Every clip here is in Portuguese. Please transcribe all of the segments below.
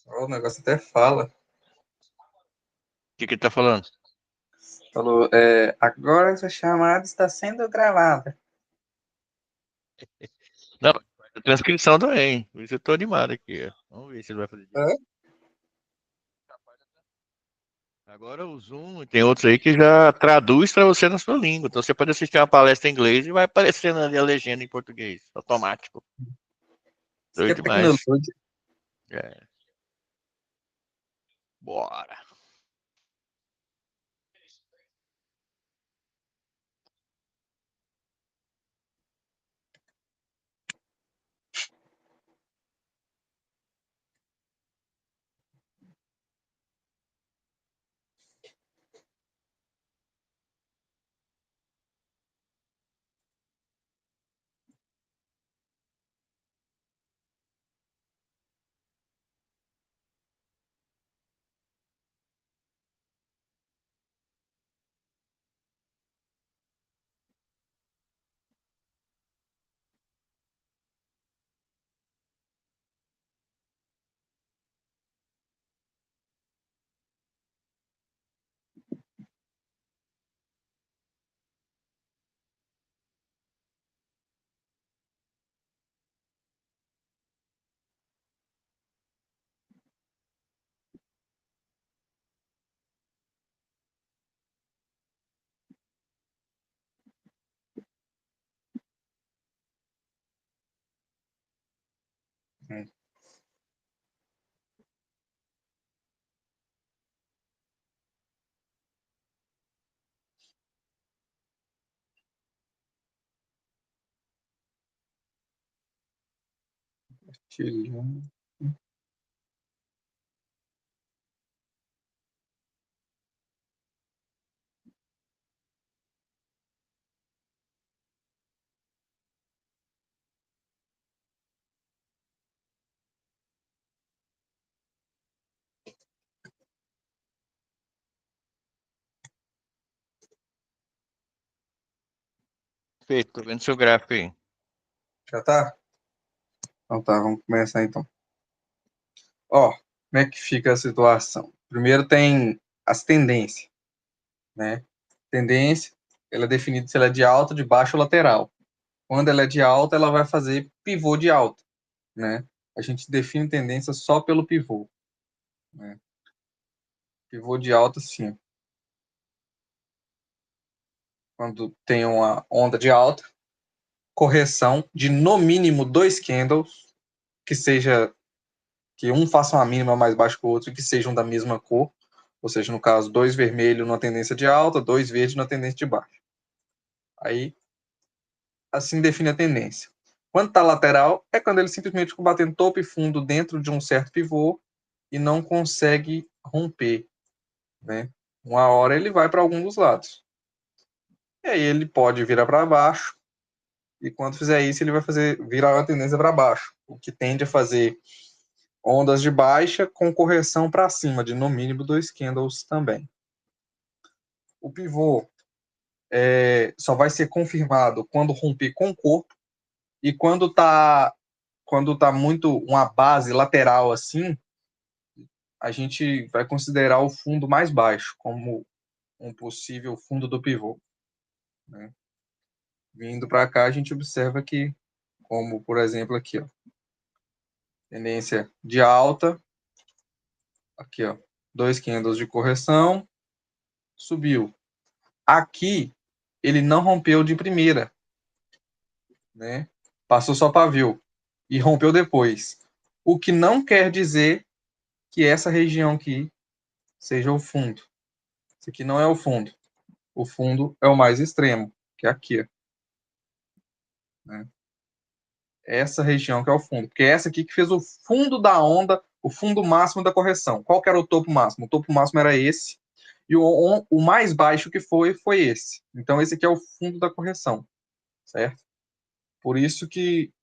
O negócio até fala. O que ele tá falando? Falou, agora essa chamada está sendo gravada. Não, a transcrição também. Por isso eu tô animado aqui, ó. Vamos ver se ele vai fazer Hã? direito. Agora o Zoom, tem outros aí que já traduz para você na sua língua. Então você pode assistir uma palestra em inglês e vai aparecendo ali a legenda em português, automático. Isso que é Doido demais. tecnologia. É, bora. Hum. Feito, tô vendo seu gráfico aí. Já tá? Então tá, vamos começar então. Ó, como é que fica a situação? Primeiro tem as tendências, né? Tendência, ela é definida se ela é de alta, de baixa ou lateral. Quando ela é de alta, ela vai fazer pivô de alta, né? A gente define tendência só pelo pivô, né? Pivô de alta, sim. Quando tem uma onda de alta, correção de no mínimo dois candles, que seja que um faça uma mínima mais baixa que o outro e que sejam da mesma cor, ou seja, no caso, dois vermelhos na tendência de alta, dois verdes na tendência de baixa. Aí, assim define a tendência. Quando está lateral, é quando ele simplesmente fica batendo topo e fundo dentro de um certo pivô e não consegue romper, né? Uma hora ele vai para algum dos lados. E aí ele pode virar para baixo, e quando fizer isso, ele vai fazer virar a tendência para baixo, o que tende a fazer ondas de baixa com correção para cima, de no mínimo dois candles também. O pivô só vai ser confirmado quando romper com o corpo e quando tá muito uma base lateral assim, a gente vai considerar o fundo mais baixo como um possível fundo do pivô, né? Vindo para cá, a gente observa que, como por exemplo aqui, ó, tendência de alta, aqui, ó, dois candles de correção, subiu. Aqui ele não rompeu de primeira, né? Passou só pavio e rompeu depois. O que não quer dizer que essa região aqui seja o fundo. Isso aqui não é o fundo. O fundo é o mais extremo, que é aqui, né? Essa região que é o fundo, porque é essa aqui que fez o fundo da onda, o fundo máximo da correção. Qual que era o topo máximo? O topo máximo era esse, e o mais baixo que foi esse. Então esse aqui é o fundo da correção, certo? Por isso que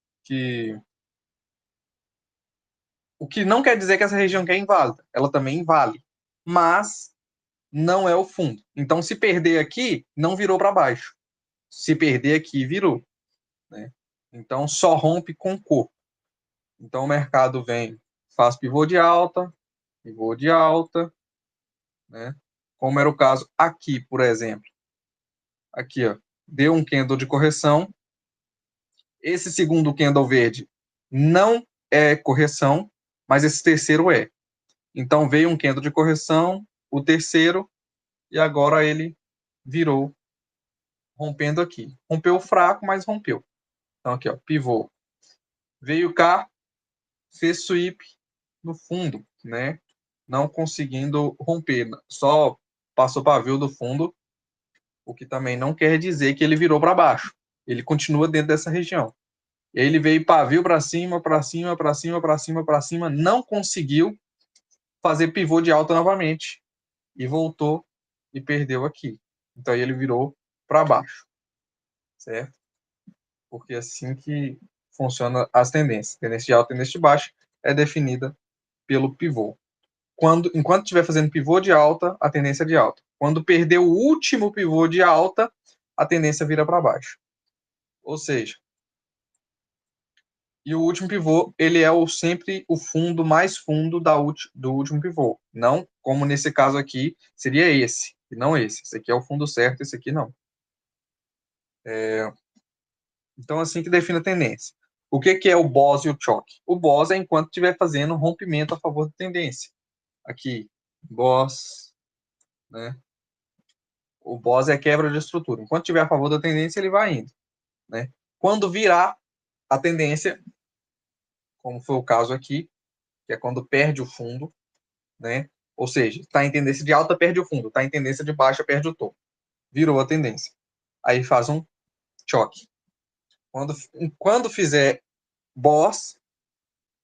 o que não quer dizer que essa região aqui é inválida, ela também vale, mas não é o fundo. Então se perder aqui, não virou para baixo. Se perder aqui, virou, né? Então só rompe com corpo. Então o mercado vem faz pivô de alta, né? Como era o caso aqui, por exemplo. Aqui, ó, deu um candle de correção. Esse segundo candle verde não é correção, mas esse terceiro é. Então veio um candle de correção, o terceiro, e agora ele virou, rompendo aqui. Rompeu fraco, mas rompeu. Então aqui, ó, pivô. Veio cá, fez sweep no fundo, né? Não conseguindo romper, só passou pavio do fundo, o que também não quer dizer que ele virou para baixo. Ele continua dentro dessa região. E aí ele veio pavio para cima, para cima, para cima, para cima, para cima, não conseguiu fazer pivô de alta novamente e voltou e perdeu aqui. Então aí ele virou para baixo, certo? Porque é assim que funciona as tendências. Tendência de alta e tendência de baixa é definida pelo pivô. Enquanto estiver fazendo pivô de alta, a tendência é de alta. Quando perder o último pivô de alta, a tendência vira para baixo. Ou seja, e o último pivô, ele é sempre o fundo mais fundo do último pivô. Não como nesse caso aqui, seria esse, e não esse. Esse aqui é o fundo certo, esse aqui não. Então, assim que define a tendência. O que é o BOS e o choque? O BOS é enquanto estiver fazendo rompimento a favor da tendência. Aqui, BOS, né? O BOS é quebra de estrutura. Enquanto estiver a favor da tendência, ele vai indo, né? Quando virar a tendência, como foi o caso aqui, que é quando perde o fundo, né? Ou seja, está em tendência de alta, perde o fundo. Está em tendência de baixa, perde o topo. Virou a tendência. Aí faz um choque. Quando fizer BOS,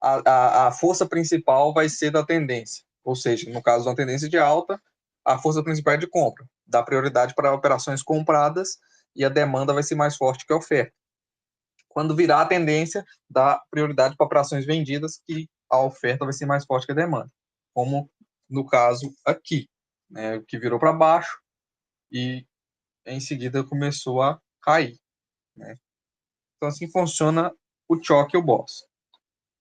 a força principal vai ser da tendência. Ou seja, no caso de uma tendência de alta, a força principal é de compra. Dá prioridade para operações compradas e a demanda vai ser mais forte que a oferta. Quando virar a tendência, dá prioridade para operações vendidas, que a oferta vai ser mais forte que a demanda. Como no caso aqui, né, que virou para baixo e em seguida começou a cair, né? Então assim funciona o choque e o BOS.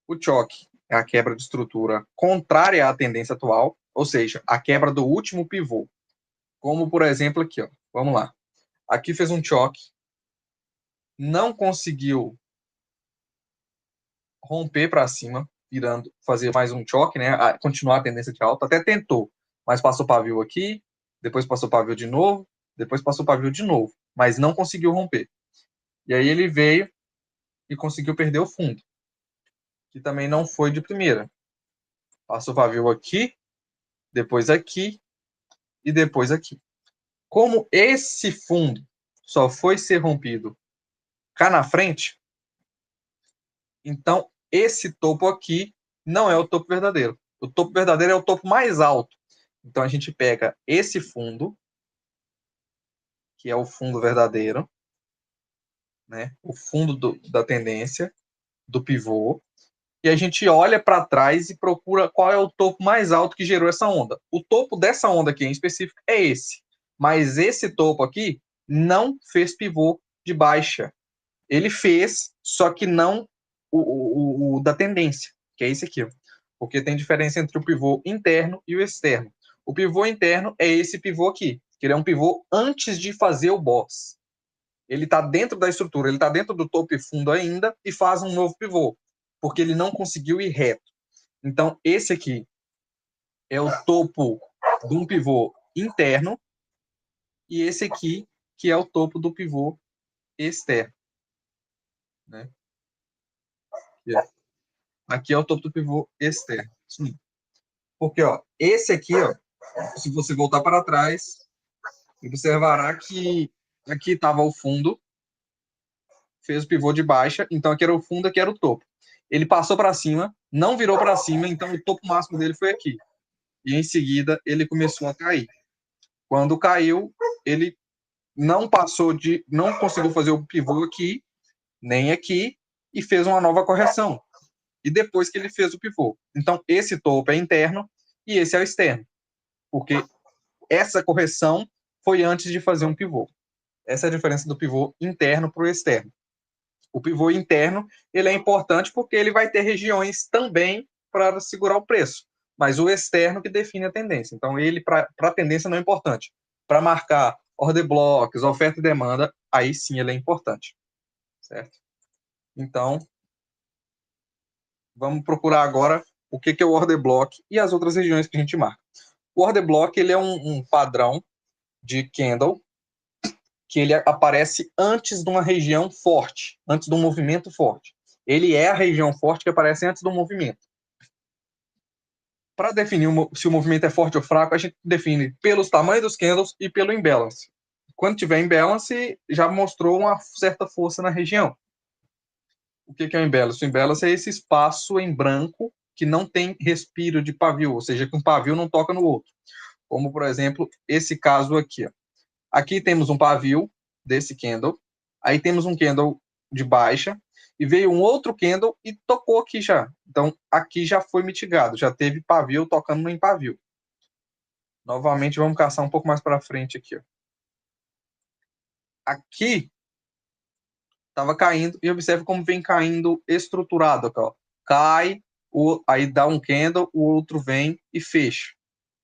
O choque é a quebra de estrutura contrária à tendência atual, ou seja, a quebra do último pivô. Como por exemplo aqui, ó. Vamos lá. Aqui fez um choque, não conseguiu romper para cima, virando, fazer mais um choque, né? Continuar a tendência de alta, até tentou, mas passou pavio aqui, depois passou pavio de novo, depois passou pavio de novo, mas não conseguiu romper. E aí ele veio e conseguiu perder o fundo, que também não foi de primeira. Passou pavio aqui, depois aqui e depois aqui. Como esse fundo só foi ser rompido cá na frente, então esse topo aqui não é o topo verdadeiro. O topo verdadeiro é o topo mais alto. Então a gente pega esse fundo, que é o fundo verdadeiro, né? O fundo da tendência, do pivô, e a gente olha para trás e procura qual é o topo mais alto que gerou essa onda. O topo dessa onda aqui em específico é esse, mas esse topo aqui não fez pivô de baixa. Ele fez, só que não o da tendência, que é esse aqui. Porque tem diferença entre o pivô interno e o externo. O pivô interno é esse pivô aqui, que ele é um pivô antes de fazer o BOS. Ele está dentro da estrutura, ele está dentro do topo e fundo ainda e faz um novo pivô, porque ele não conseguiu ir reto. Então, esse aqui é o topo de um pivô interno e esse aqui que é o topo do pivô externo, né? Aqui é o topo do pivô externo. Sim. Porque, ó, esse aqui, ó, se você voltar para trás, observará que aqui estava o fundo, fez o pivô de baixa, então aqui era o fundo, aqui era o topo. Ele passou para cima, não virou para cima, então o topo máximo dele foi aqui. E em seguida ele começou a cair. Quando caiu, ele não conseguiu fazer o pivô aqui, nem aqui, e fez uma nova correção. E depois que ele fez o pivô. Então, esse topo é interno e esse é o externo. Porque essa correção foi antes de fazer um pivô. Essa é a diferença do pivô interno para o externo. O pivô interno ele é importante porque ele vai ter regiões também para segurar o preço, mas o externo que define a tendência. Então, ele, para a tendência, não é importante. Para marcar order blocks, oferta e demanda, aí sim ele é importante, certo? Então, vamos procurar agora o que é o order block e as outras regiões que a gente marca. O order block ele é um padrão de candle que ele aparece antes de uma região forte, antes de um movimento forte. Ele é a região forte que aparece antes do movimento. Para definir se o movimento é forte ou fraco, a gente define pelos tamanhos dos candles e pelo imbalance. Quando tiver imbalance, já mostrou uma certa força na região. O que é o imbalance? O imbalance é esse espaço em branco que não tem respiro de pavio, ou seja, que um pavio não toca no outro. Como, por exemplo, esse caso aqui. Ó. Aqui temos um pavio desse candle, aí temos um candle de baixa, e veio um outro candle e tocou aqui já. Então, aqui já foi mitigado, já teve pavio tocando no pavio. Novamente, vamos caçar um pouco mais para frente aqui. Ó. Aqui estava caindo, e observe como vem caindo estruturado. Aqui, ó. Cai, aí dá um candle, o outro vem e fecha.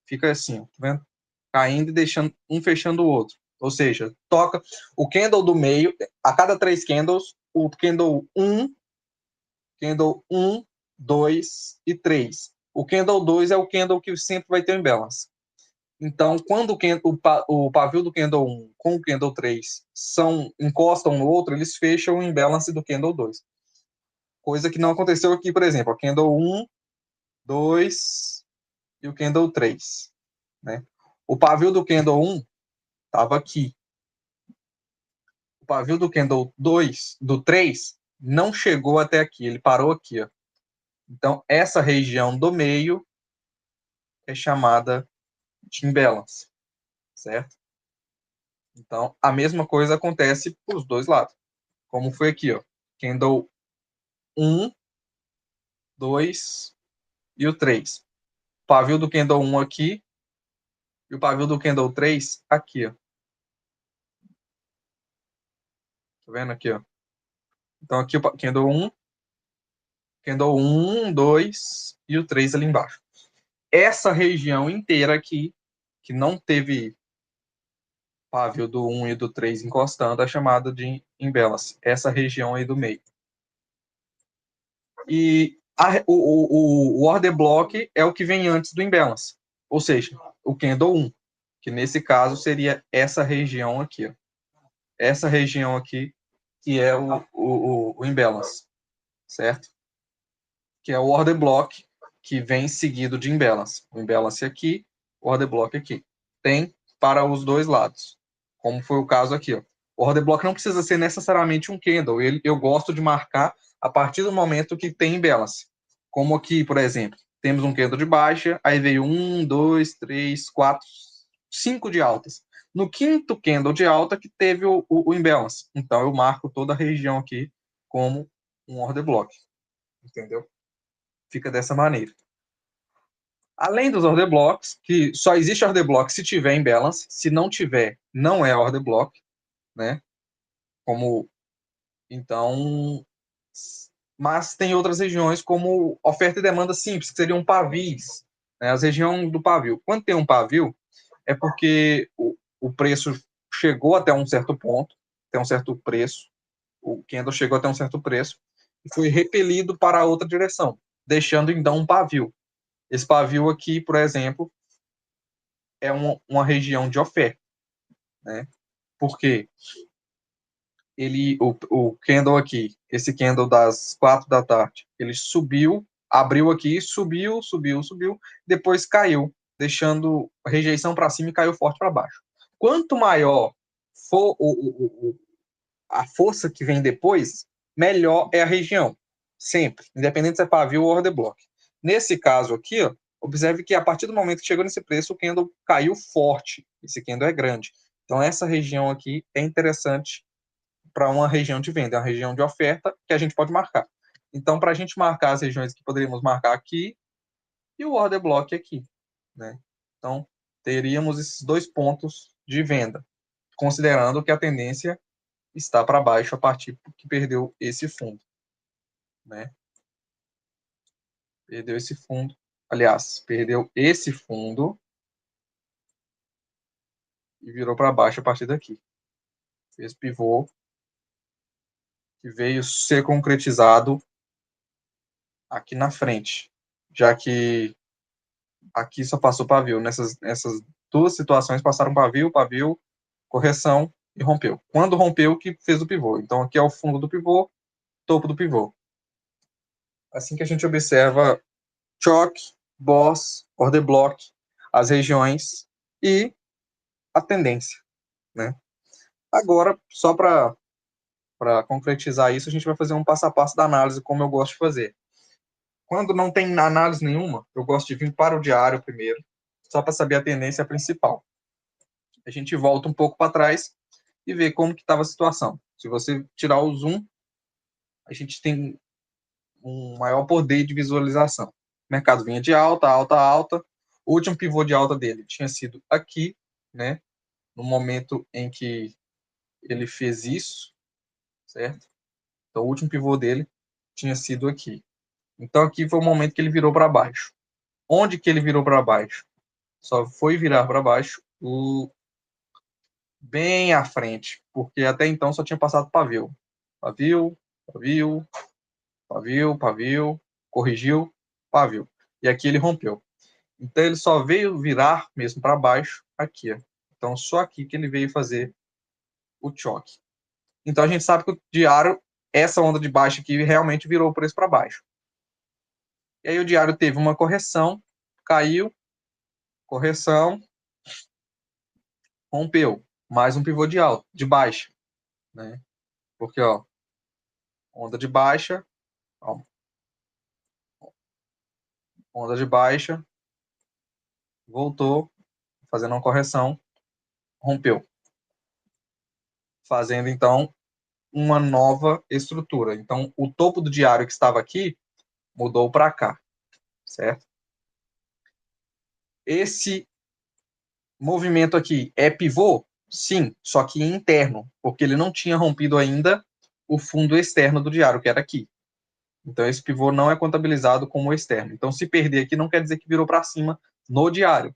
Fica assim, ó, tá vendo? Caindo e deixando um fechando o outro. Ou seja, toca o candle do meio, a cada 3 candles, o candle 1, 2 e 3. O candle 2 é o candle que sempre vai ter um imbalance. Então, quando o pavio do candle 1 com o candle 3 encostam no outro, eles fecham o imbalance do candle 2. Coisa que não aconteceu aqui, por exemplo, o candle 1, 2 e o candle 3. Né? O pavio do candle 1 estava aqui. O pavio do candle 2, do 3, não chegou até aqui, ele parou aqui. Ó. Então, essa região do meio é chamada de imbalance, certo? Então, a mesma coisa acontece para os dois lados. Como foi aqui, ó. Candle 1, 2 e o 3. O pavio do candle 1 aqui e o pavio do candle 3 aqui, ó. Tá vendo aqui, ó? Então, aqui o candle 1, 2 e o 3 ali embaixo. Essa região inteira aqui, que não teve pavio do 1 e do 3 encostando, é chamada de imbalance. Essa região aí do meio. E o order block é o que vem antes do imbalance. Ou seja, o candle 1, que nesse caso seria essa região aqui. Ó. Essa região aqui, que é o imbalance, certo? Que é o order block, que vem seguido de imbalance. O imbalance aqui, o order block aqui. Tem para os dois lados, como foi o caso aqui. Ó. O order block não precisa ser necessariamente um candle. Eu gosto de marcar a partir do momento que tem imbalance. Como aqui, por exemplo, temos um candle de baixa, aí veio 1, 2, 3, 4, 5 de altas. No quinto candle de alta que teve o imbalance. Então, eu marco toda a região aqui como um order block. Entendeu? Fica dessa maneira. Além dos order blocks, que só existe order block se tiver imbalance, se não tiver, não é order block, né? Como então, mas tem outras regiões como oferta e demanda simples, que seriam pavis, né? As regiões do pavio. Quando tem um pavio, é porque o preço chegou até um certo ponto, até um certo preço, o candle chegou até um certo preço e foi repelido para outra direção, deixando então um pavio. Esse pavio aqui, por exemplo, é uma região de oferta, né? Porque o candle aqui, esse candle das 4 da tarde, ele subiu, abriu aqui, subiu, subiu, subiu, depois caiu, deixando a rejeição para cima e caiu forte para baixo. Quanto maior for a força que vem depois, melhor é a região, sempre, independente se é pavio ou order block. Nesse caso aqui, ó, observe que a partir do momento que chegou nesse preço, o candle caiu forte, esse candle é grande. Então, essa região aqui é interessante para uma região de venda, é uma região de oferta que a gente pode marcar. Então, para a gente marcar as regiões que poderíamos marcar aqui e o order block aqui, né? Então, teríamos esses dois pontos de venda, considerando que a tendência está para baixo a partir que perdeu esse fundo, né? Perdeu esse fundo. Aliás, perdeu esse fundo e virou para baixo a partir daqui. Fez pivô que veio ser concretizado aqui na frente, já que aqui só passou pavio. Nessas duas situações passaram pavio, pavio, correção e rompeu. Quando rompeu, que fez o pivô. Então aqui é o fundo do pivô, topo do pivô. Assim que a gente observa choque, boss, order block, as regiões e a tendência, né? Agora, só para concretizar isso, a gente vai fazer um passo a passo da análise, como eu gosto de fazer. Quando não tem análise nenhuma, eu gosto de vir para o diário primeiro, só para saber a tendência principal. A gente volta um pouco para trás e vê como que estava a situação. Se você tirar o zoom, a gente tem um maior poder de visualização. O mercado vinha de alta, alta, alta. O último pivô de alta dele tinha sido aqui, né? No momento em que ele fez isso, certo? Então, o último pivô dele tinha sido aqui. Então, aqui foi o momento que ele virou para baixo. Onde que ele virou para baixo? Só foi virar para baixo bem à frente, porque até então só tinha passado pavio. Pavio, pavio, pavio, pavio, corrigiu, pavio. E aqui ele rompeu. Então ele só veio virar mesmo para baixo aqui. Ó. Então só aqui que ele veio fazer o choque. Então a gente sabe que o diário, essa onda de baixo aqui realmente virou o preço para baixo. E aí o diário teve uma correção, caiu, correção, rompeu. Mais um pivô de alta, de baixa. Né? Porque, ó, onda de baixa, ó, onda de baixa, voltou, fazendo uma correção, rompeu. Fazendo, então, uma nova estrutura. Então, o topo do diário que estava aqui mudou para cá, certo? Esse movimento aqui é pivô? Sim, só que interno, porque ele não tinha rompido ainda o fundo externo do diário, que era aqui. Então, esse pivô não é contabilizado como externo. Então, se perder aqui, não quer dizer que virou para cima no diário.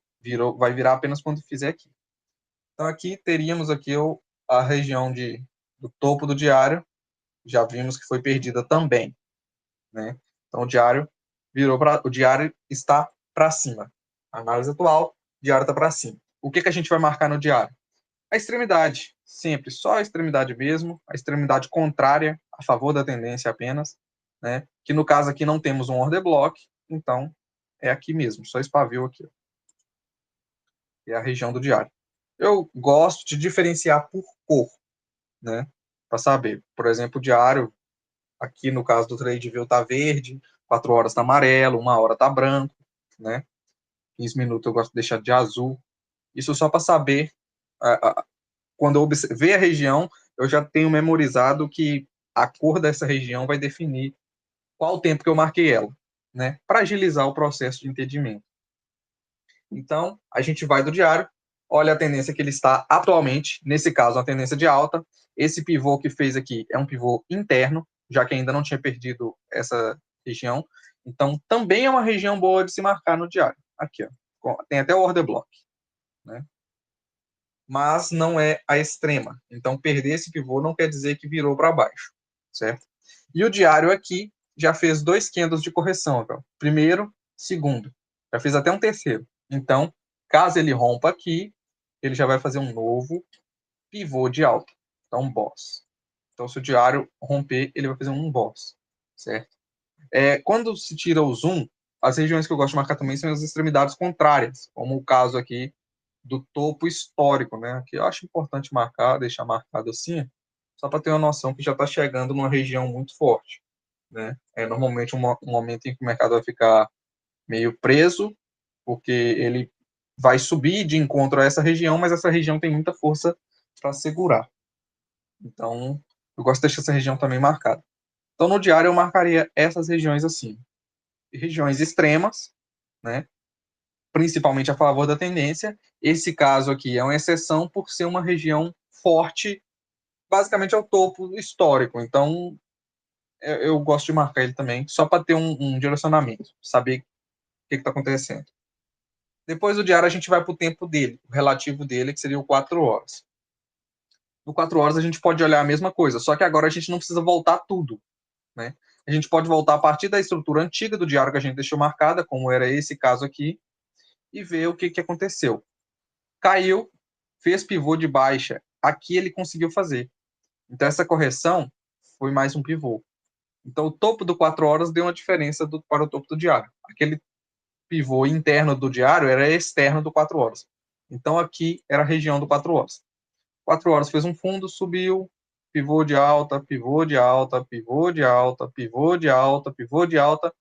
Vai virar apenas quando fizer aqui. Então, aqui teríamos aqui a região do topo do diário. Já vimos que foi perdida também. Né? Então, o diário está para cima. Análise atual, o diário está para cima. O que a gente vai marcar no diário? A extremidade, sempre só a extremidade mesmo, a extremidade contrária, a favor da tendência apenas, né? Que no caso aqui não temos um order block, então é aqui mesmo, só esse pavio aqui, ó. É a região do diário. Eu gosto de diferenciar por cor, né? Para saber, por exemplo, o diário, aqui no caso do TradeView tá verde, 4 horas tá amarelo, 1 hora tá branco, né? 15 minutos eu gosto de deixar de azul. Isso só para saber quando eu ver a região, eu já tenho memorizado que a cor dessa região vai definir qual o tempo que eu marquei ela, né? Para agilizar o processo de entendimento. Então, a gente vai do diário, olha a tendência que ele está atualmente, nesse caso, uma tendência de alta. Esse pivô que fez aqui é um pivô interno, já que ainda não tinha perdido essa região. Então, também é uma região boa de se marcar no diário. Aqui, ó. Tem até o order block, né? Mas não é a extrema. Então, perder esse pivô não quer dizer que virou para baixo, certo? E o diário aqui já fez 2 candles de correção. Ó. Primeiro, segundo. Já fez até um terceiro. Então, caso ele rompa aqui, ele já vai fazer um novo pivô de alta. Então, boss. Então, se o diário romper, ele vai fazer um boss, certo? Quando se tira o zoom, as regiões que eu gosto de marcar também são as extremidades contrárias, como o caso aqui do topo histórico, né? Que eu acho importante marcar, deixar marcado assim, só para ter uma noção que já está chegando numa região muito forte, né? É normalmente um momento em que o mercado vai ficar meio preso, porque ele vai subir de encontro a essa região, mas essa região tem muita força para segurar. Então, eu gosto de deixar essa região também marcada. Então, no diário, eu marcaria essas regiões assim. Regiões extremas, né? Principalmente a favor da tendência. Esse caso aqui é uma exceção por ser uma região forte, basicamente ao topo histórico. Então, eu gosto de marcar ele também, só para ter um direcionamento, saber o que está acontecendo. Depois do diário, a gente vai para o tempo dele, o relativo dele, que seria o 4 horas. No 4 horas, a gente pode olhar a mesma coisa, só que agora a gente não precisa voltar tudo, né? A gente pode voltar a partir da estrutura antiga do diário que a gente deixou marcada, como era esse caso aqui, e ver o que aconteceu. Caiu, fez pivô de baixa. Aqui ele conseguiu fazer. Então, essa correção foi mais um pivô. Então, o topo do 4 horas deu uma diferença para o topo do diário. Aquele pivô interno do diário era externo do 4 horas. Então, aqui era a região do 4 horas. 4 horas fez um fundo, subiu, pivô de alta, pivô de alta, pivô de alta, pivô de alta, pivô de alta,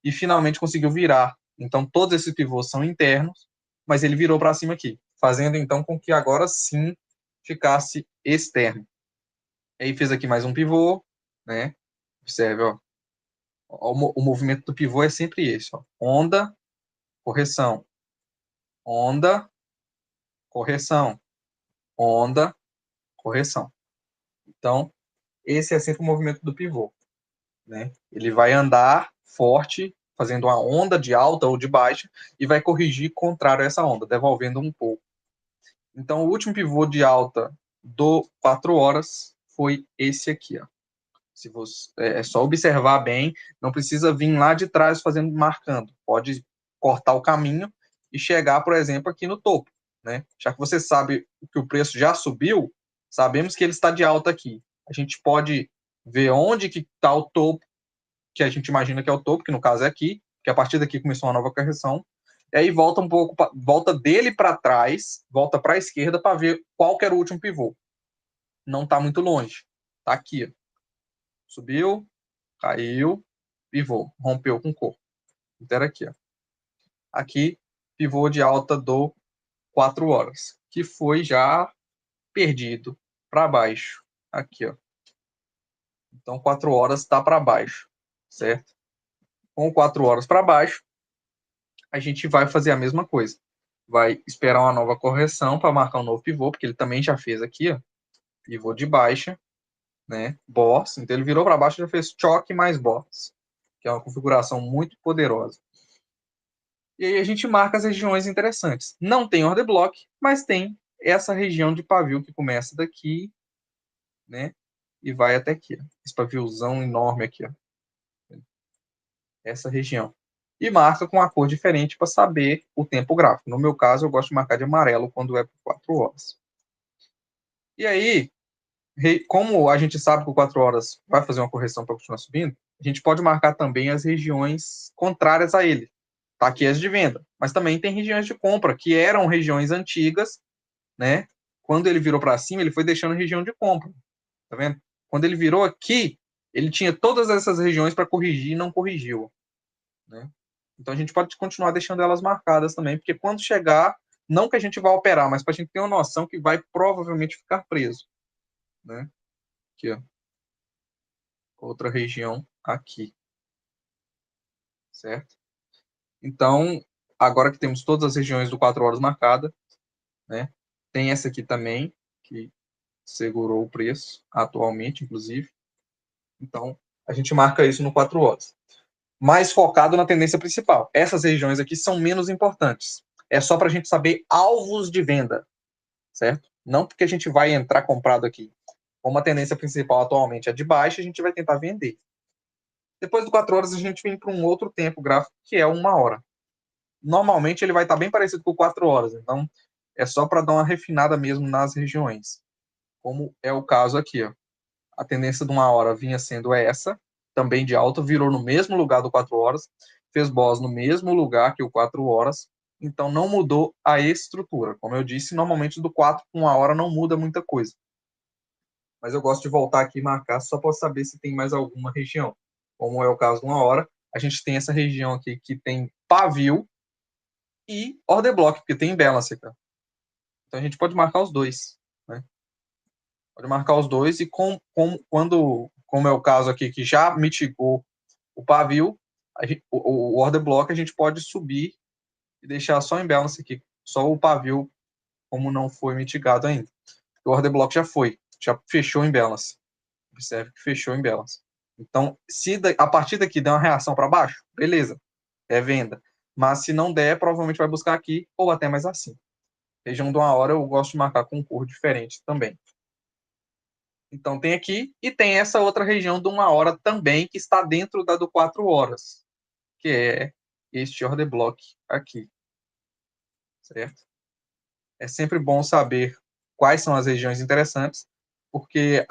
e finalmente conseguiu virar. Então, todos esses pivôs são internos, mas ele virou para cima aqui, fazendo então com que agora sim ficasse externo. Aí fez aqui mais um pivô, né? Observe, ó. O movimento do pivô é sempre esse, ó. Onda, correção. Onda, correção. Onda, correção. Então, esse é sempre o movimento do pivô, né? Ele vai andar forte, fazendo uma onda de alta ou de baixa, e vai corrigir contrário a essa onda, devolvendo um pouco. Então, o último pivô de alta do 4 horas foi esse aqui, ó. Se você, é só observar bem, não precisa vir lá de trás fazendo, marcando. Pode cortar o caminho e chegar, por exemplo, aqui no topo, né? Já que você sabe que o preço já subiu, sabemos que ele está de alta aqui. A gente pode ver onde que está o topo, que a gente imagina que é o topo, que no caso é aqui, que a partir daqui começou uma nova correção. E aí volta um pouco, volta dele para trás, volta para a esquerda para ver qual que era o último pivô. Não está muito longe. Está aqui, ó. Subiu, caiu, pivô, rompeu com cor. Então era aqui, ó. Aqui, pivô de alta do 4 horas, que foi já perdido para baixo. Aqui, ó. Então 4 horas está para baixo, certo? Com 4 horas para baixo, a gente vai fazer a mesma coisa. Vai esperar uma nova correção para marcar um novo pivô, porque ele também já fez aqui, ó, pivô de baixa, né? Boss. Então ele virou para baixo e já fez choque mais boss, que é uma configuração muito poderosa. E aí a gente marca as regiões interessantes. Não tem order block, mas tem essa região de pavio que começa daqui, né? E vai até aqui. Ó. Esse paviozão enorme aqui, ó. Essa região. E marca com a cor diferente para saber o tempo gráfico. No meu caso, eu gosto de marcar de amarelo quando é por 4 horas. E aí, como a gente sabe que o 4 horas vai fazer uma correção para continuar subindo, a gente pode marcar também as regiões contrárias a ele. Tá aqui as de venda, mas também tem regiões de compra, que eram regiões antigas, né? Quando ele virou para cima, ele foi deixando região de compra, tá vendo? Quando ele virou aqui, ele tinha todas essas regiões para corrigir e não corrigiu, né? Então a gente pode continuar deixando elas marcadas também, porque quando chegar, não que a gente vá operar, mas para a gente ter uma noção que vai provavelmente ficar preso, né? Aqui, ó. Outra região aqui, certo? Então, agora que temos todas as regiões do 4 horas marcadas, né? Tem essa aqui também, que segurou o preço atualmente, inclusive. Então, a gente marca isso no 4 horas. Mais focado na tendência principal. Essas regiões aqui são menos importantes. É só para a gente saber alvos de venda, certo? Não porque a gente vai entrar comprado aqui. Como a tendência principal atualmente é de baixa, a gente vai tentar vender. Depois do 4 horas, a gente vem para um outro tempo gráfico, que é 1 hora. Normalmente, ele vai estar bem parecido com 4 horas. Então, é só para dar uma refinada mesmo nas regiões. Como é o caso aqui, ó. A tendência de 1 hora vinha sendo essa, também de alta, virou no mesmo lugar do 4 horas, fez boss no mesmo lugar que o 4 horas, então não mudou a estrutura. Como eu disse, normalmente do 4 para 1 hora não muda muita coisa. Mas eu gosto de voltar aqui e marcar só para saber se tem mais alguma região. Como é o caso de 1 hora, a gente tem essa região aqui que tem pavio e order block, porque tem imbalance, cara. Então a gente pode marcar os dois, né? Pode marcar os dois e como é o caso aqui que já mitigou o pavio, o order block a gente pode subir e deixar só em balance aqui, só o pavio como não foi mitigado ainda. O order block já foi, já fechou em balance. Observe que fechou em balance. Então, se a partir daqui der uma reação para baixo, beleza, é venda. Mas se não der, provavelmente vai buscar aqui ou até mais acima. Região de 1 hora eu gosto de marcar com cor diferente também. Então tem aqui e tem essa outra região de 1 hora também que está dentro da do 4 horas, que é este order block aqui, certo? É sempre bom saber quais são as regiões interessantes, porque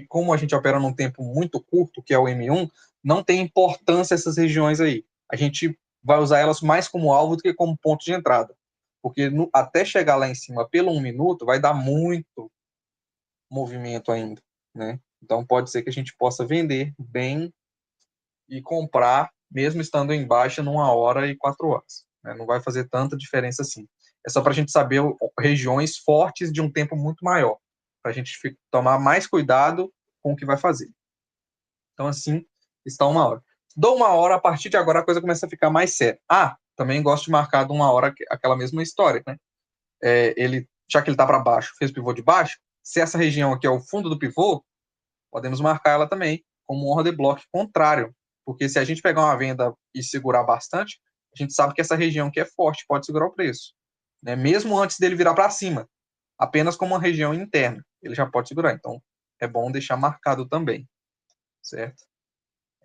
como a gente opera num tempo muito curto, que é o M1, não tem importância essas regiões aí. A gente vai usar elas mais como alvo do que como ponto de entrada, porque até chegar lá em cima pelo 1 minuto vai dar muito movimento ainda, né? Então pode ser que a gente possa vender bem e comprar, mesmo estando em baixa, 1 hora e 4 horas. Né? Não vai fazer tanta diferença assim. É só para a gente saber regiões fortes de um tempo muito maior, para a gente tomar mais cuidado com o que vai fazer. Então, assim, está 1 hora. Dou 1 hora, a partir de agora a coisa começa a ficar mais séria. Também gosto de marcar de 1 hora aquela mesma história, né? Já que ele está para baixo, fez o pivô de baixo, se essa região aqui é o fundo do pivô, podemos marcar ela também como um order block contrário, porque se a gente pegar uma venda e segurar bastante, a gente sabe que essa região que é forte pode segurar o preço, né? Mesmo antes dele virar para cima, apenas como uma região interna, ele já pode segurar. Então, é bom deixar marcado também, certo?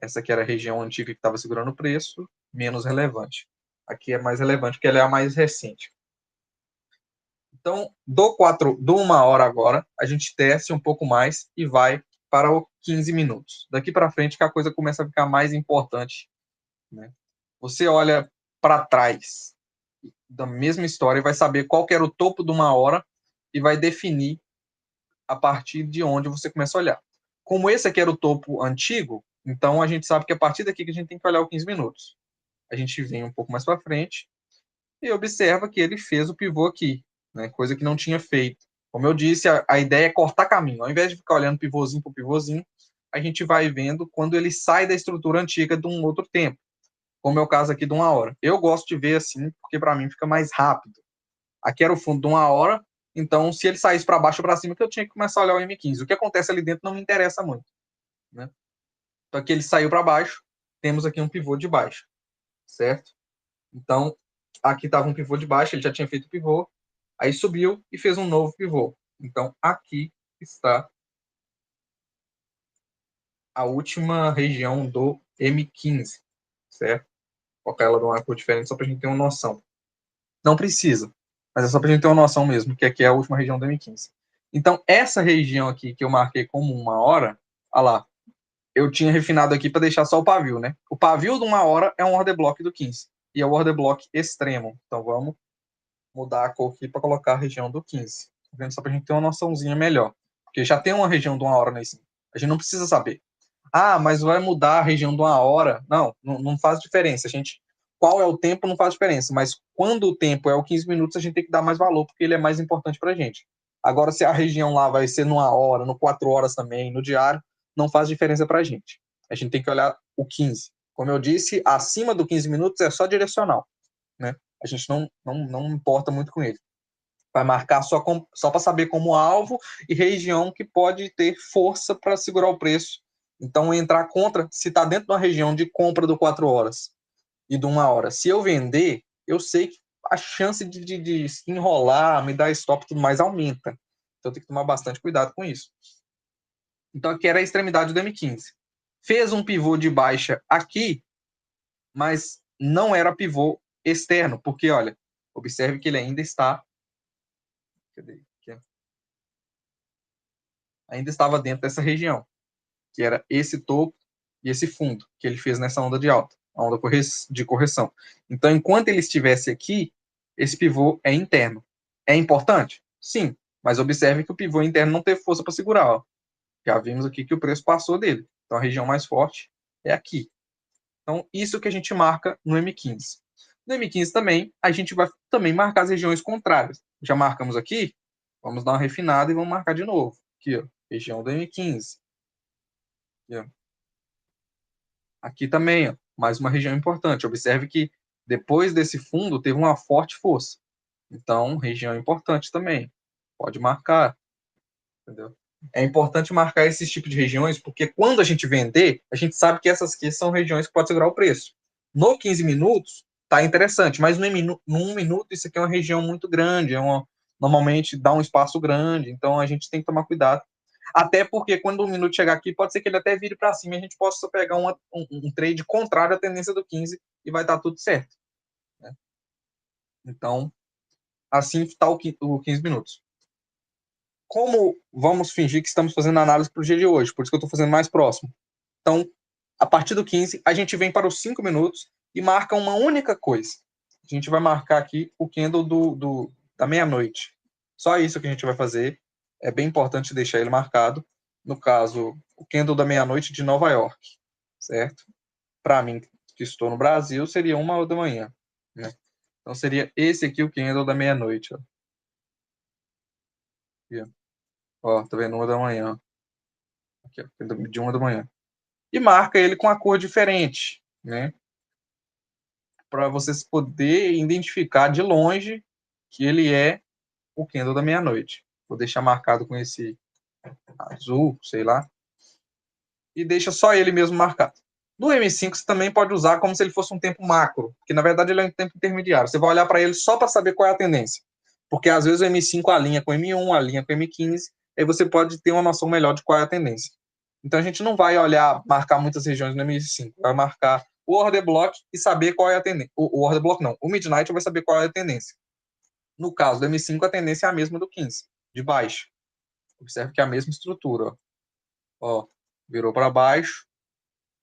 Essa aqui era a região antiga que estava segurando o preço, menos relevante. Aqui é mais relevante, porque ela é a mais recente. Então, do 1 hora agora, a gente desce um pouco mais e vai para o 15 minutos. Daqui para frente que a coisa começa a ficar mais importante, né? Você olha para trás da mesma história e vai saber qual que era o topo de 1 hora e vai definir a partir de onde você começa a olhar. Como esse aqui era o topo antigo, então a gente sabe que a partir daqui que a gente tem que olhar o 15 minutos. A gente vem um pouco mais para frente e observa que ele fez o pivô aqui, né? Coisa que não tinha feito. Como eu disse, a ideia é cortar caminho. Ao invés de ficar olhando pivôzinho por pivôzinho, a gente vai vendo quando ele sai da estrutura antiga de um outro tempo, como é o caso aqui de 1 hora. Eu gosto de ver assim, porque para mim fica mais rápido. Aqui era o fundo de 1 hora, então se ele saísse para baixo ou para cima, que eu tinha que começar a olhar o M15. O que acontece ali dentro não me interessa muito, né? Então aqui ele saiu para baixo, temos aqui um pivô de baixo, certo? Então, aqui estava um pivô de baixo, ele já tinha feito o pivô, aí subiu e fez um novo pivô. Então, aqui está a última região do M15, certo? Vou colocar ela de uma cor diferente só para a gente ter uma noção. Não precisa, mas é só para a gente ter uma noção mesmo, que aqui é a última região do M15. Então, essa região aqui que eu marquei como 1 hora, olha lá, eu tinha refinado aqui para deixar só o pavio, né? O pavio de 1 hora é um order block do 15, e é o order block extremo. Então, vamos mudar a cor aqui para colocar a região do 15. Tá vendo? Só para a gente ter uma noçãozinha melhor. Porque já tem uma região de 1 hora nesse. A gente não precisa saber. Mas vai mudar a região de 1 hora. Não, não faz diferença. Qual é o tempo não faz diferença. Mas quando o tempo é o 15 minutos, a gente tem que dar mais valor, porque ele é mais importante para a gente. Agora, se a região lá vai ser numa hora, no 4 horas também, no diário, não faz diferença para a gente. A gente tem que olhar o 15. Como eu disse, acima do 15 minutos é só direcional, né? A gente não importa muito com ele. Vai marcar só para saber como alvo e região que pode ter força para segurar o preço. Então, entrar contra, se está dentro de uma região de compra do 4 horas e de 1 hora, se eu vender, eu sei que a chance de enrolar, me dar stop e tudo mais aumenta. Então, tem que tomar bastante cuidado com isso. Então, aqui era a extremidade do M15. Fez um pivô de baixa aqui, mas não era pivô externo, porque, olha, observe que ele ainda está. Cadê? Aqui. Ainda estava dentro dessa região, que era esse topo e esse fundo que ele fez nessa onda de alta, a onda de correção. Então, enquanto ele estivesse aqui, esse pivô é interno. É importante? Sim, mas observe que o pivô interno não teve força para segurar. Ó. Já vimos aqui que o preço passou dele. Então, a região mais forte é aqui. Então, isso que a gente marca no M15. No M15 também, a gente vai também marcar as regiões contrárias. Já marcamos aqui, vamos dar uma refinada e vamos marcar de novo. Aqui, ó, região do M15. Aqui, ó. Aqui também, ó, mais uma região importante. Observe que depois desse fundo teve uma forte força. Então, região importante também. Pode marcar, entendeu? É importante marcar esses tipos de regiões, porque quando a gente vender, a gente sabe que essas aqui são regiões que podem segurar o preço. No 15 minutos, tá interessante, mas no 1 minuto, isso aqui é uma região muito grande, normalmente dá um espaço grande, então a gente tem que tomar cuidado. Até porque quando o minuto chegar aqui, pode ser que ele até vire para cima e a gente possa pegar um trade contrário à tendência do 15 e vai estar tudo certo. Né? Então, assim está o 15 minutos. Como vamos fingir que estamos fazendo análise para o dia de hoje, por isso que eu estou fazendo mais próximo. Então, a partir do 15, a gente vem para os 5 minutos e marca uma única coisa. A gente vai marcar aqui o candle da meia-noite. Só isso que a gente vai fazer. É bem importante deixar ele marcado. No caso, o candle da meia-noite de Nova York, certo? Para mim, que estou no Brasil, seria 1 da manhã. Né? Então, seria esse aqui o candle da meia-noite. Ó. Ó, tá vendo? 1 da manhã. Aqui, ó, de 1 da manhã. E marca ele com a cor diferente, né? Para vocês poderem identificar de longe que ele é o candle da meia-noite. Vou deixar marcado com esse azul, sei lá, e deixa só ele mesmo marcado. No M5 você também pode usar como se ele fosse um tempo macro, que na verdade ele é um tempo intermediário. Você vai olhar para ele só para saber qual é a tendência. Porque às vezes o M5 alinha com o M1, alinha com o M15, aí você pode ter uma noção melhor de qual é a tendência. Então a gente não vai olhar, marcar muitas regiões no M5, vai marcar o order block e saber qual é a tendência. O order block não, o midnight vai saber qual é a tendência. No caso do M5, a tendência é a mesma do 15, de baixo. Observe que é a mesma estrutura. Ó, virou para baixo,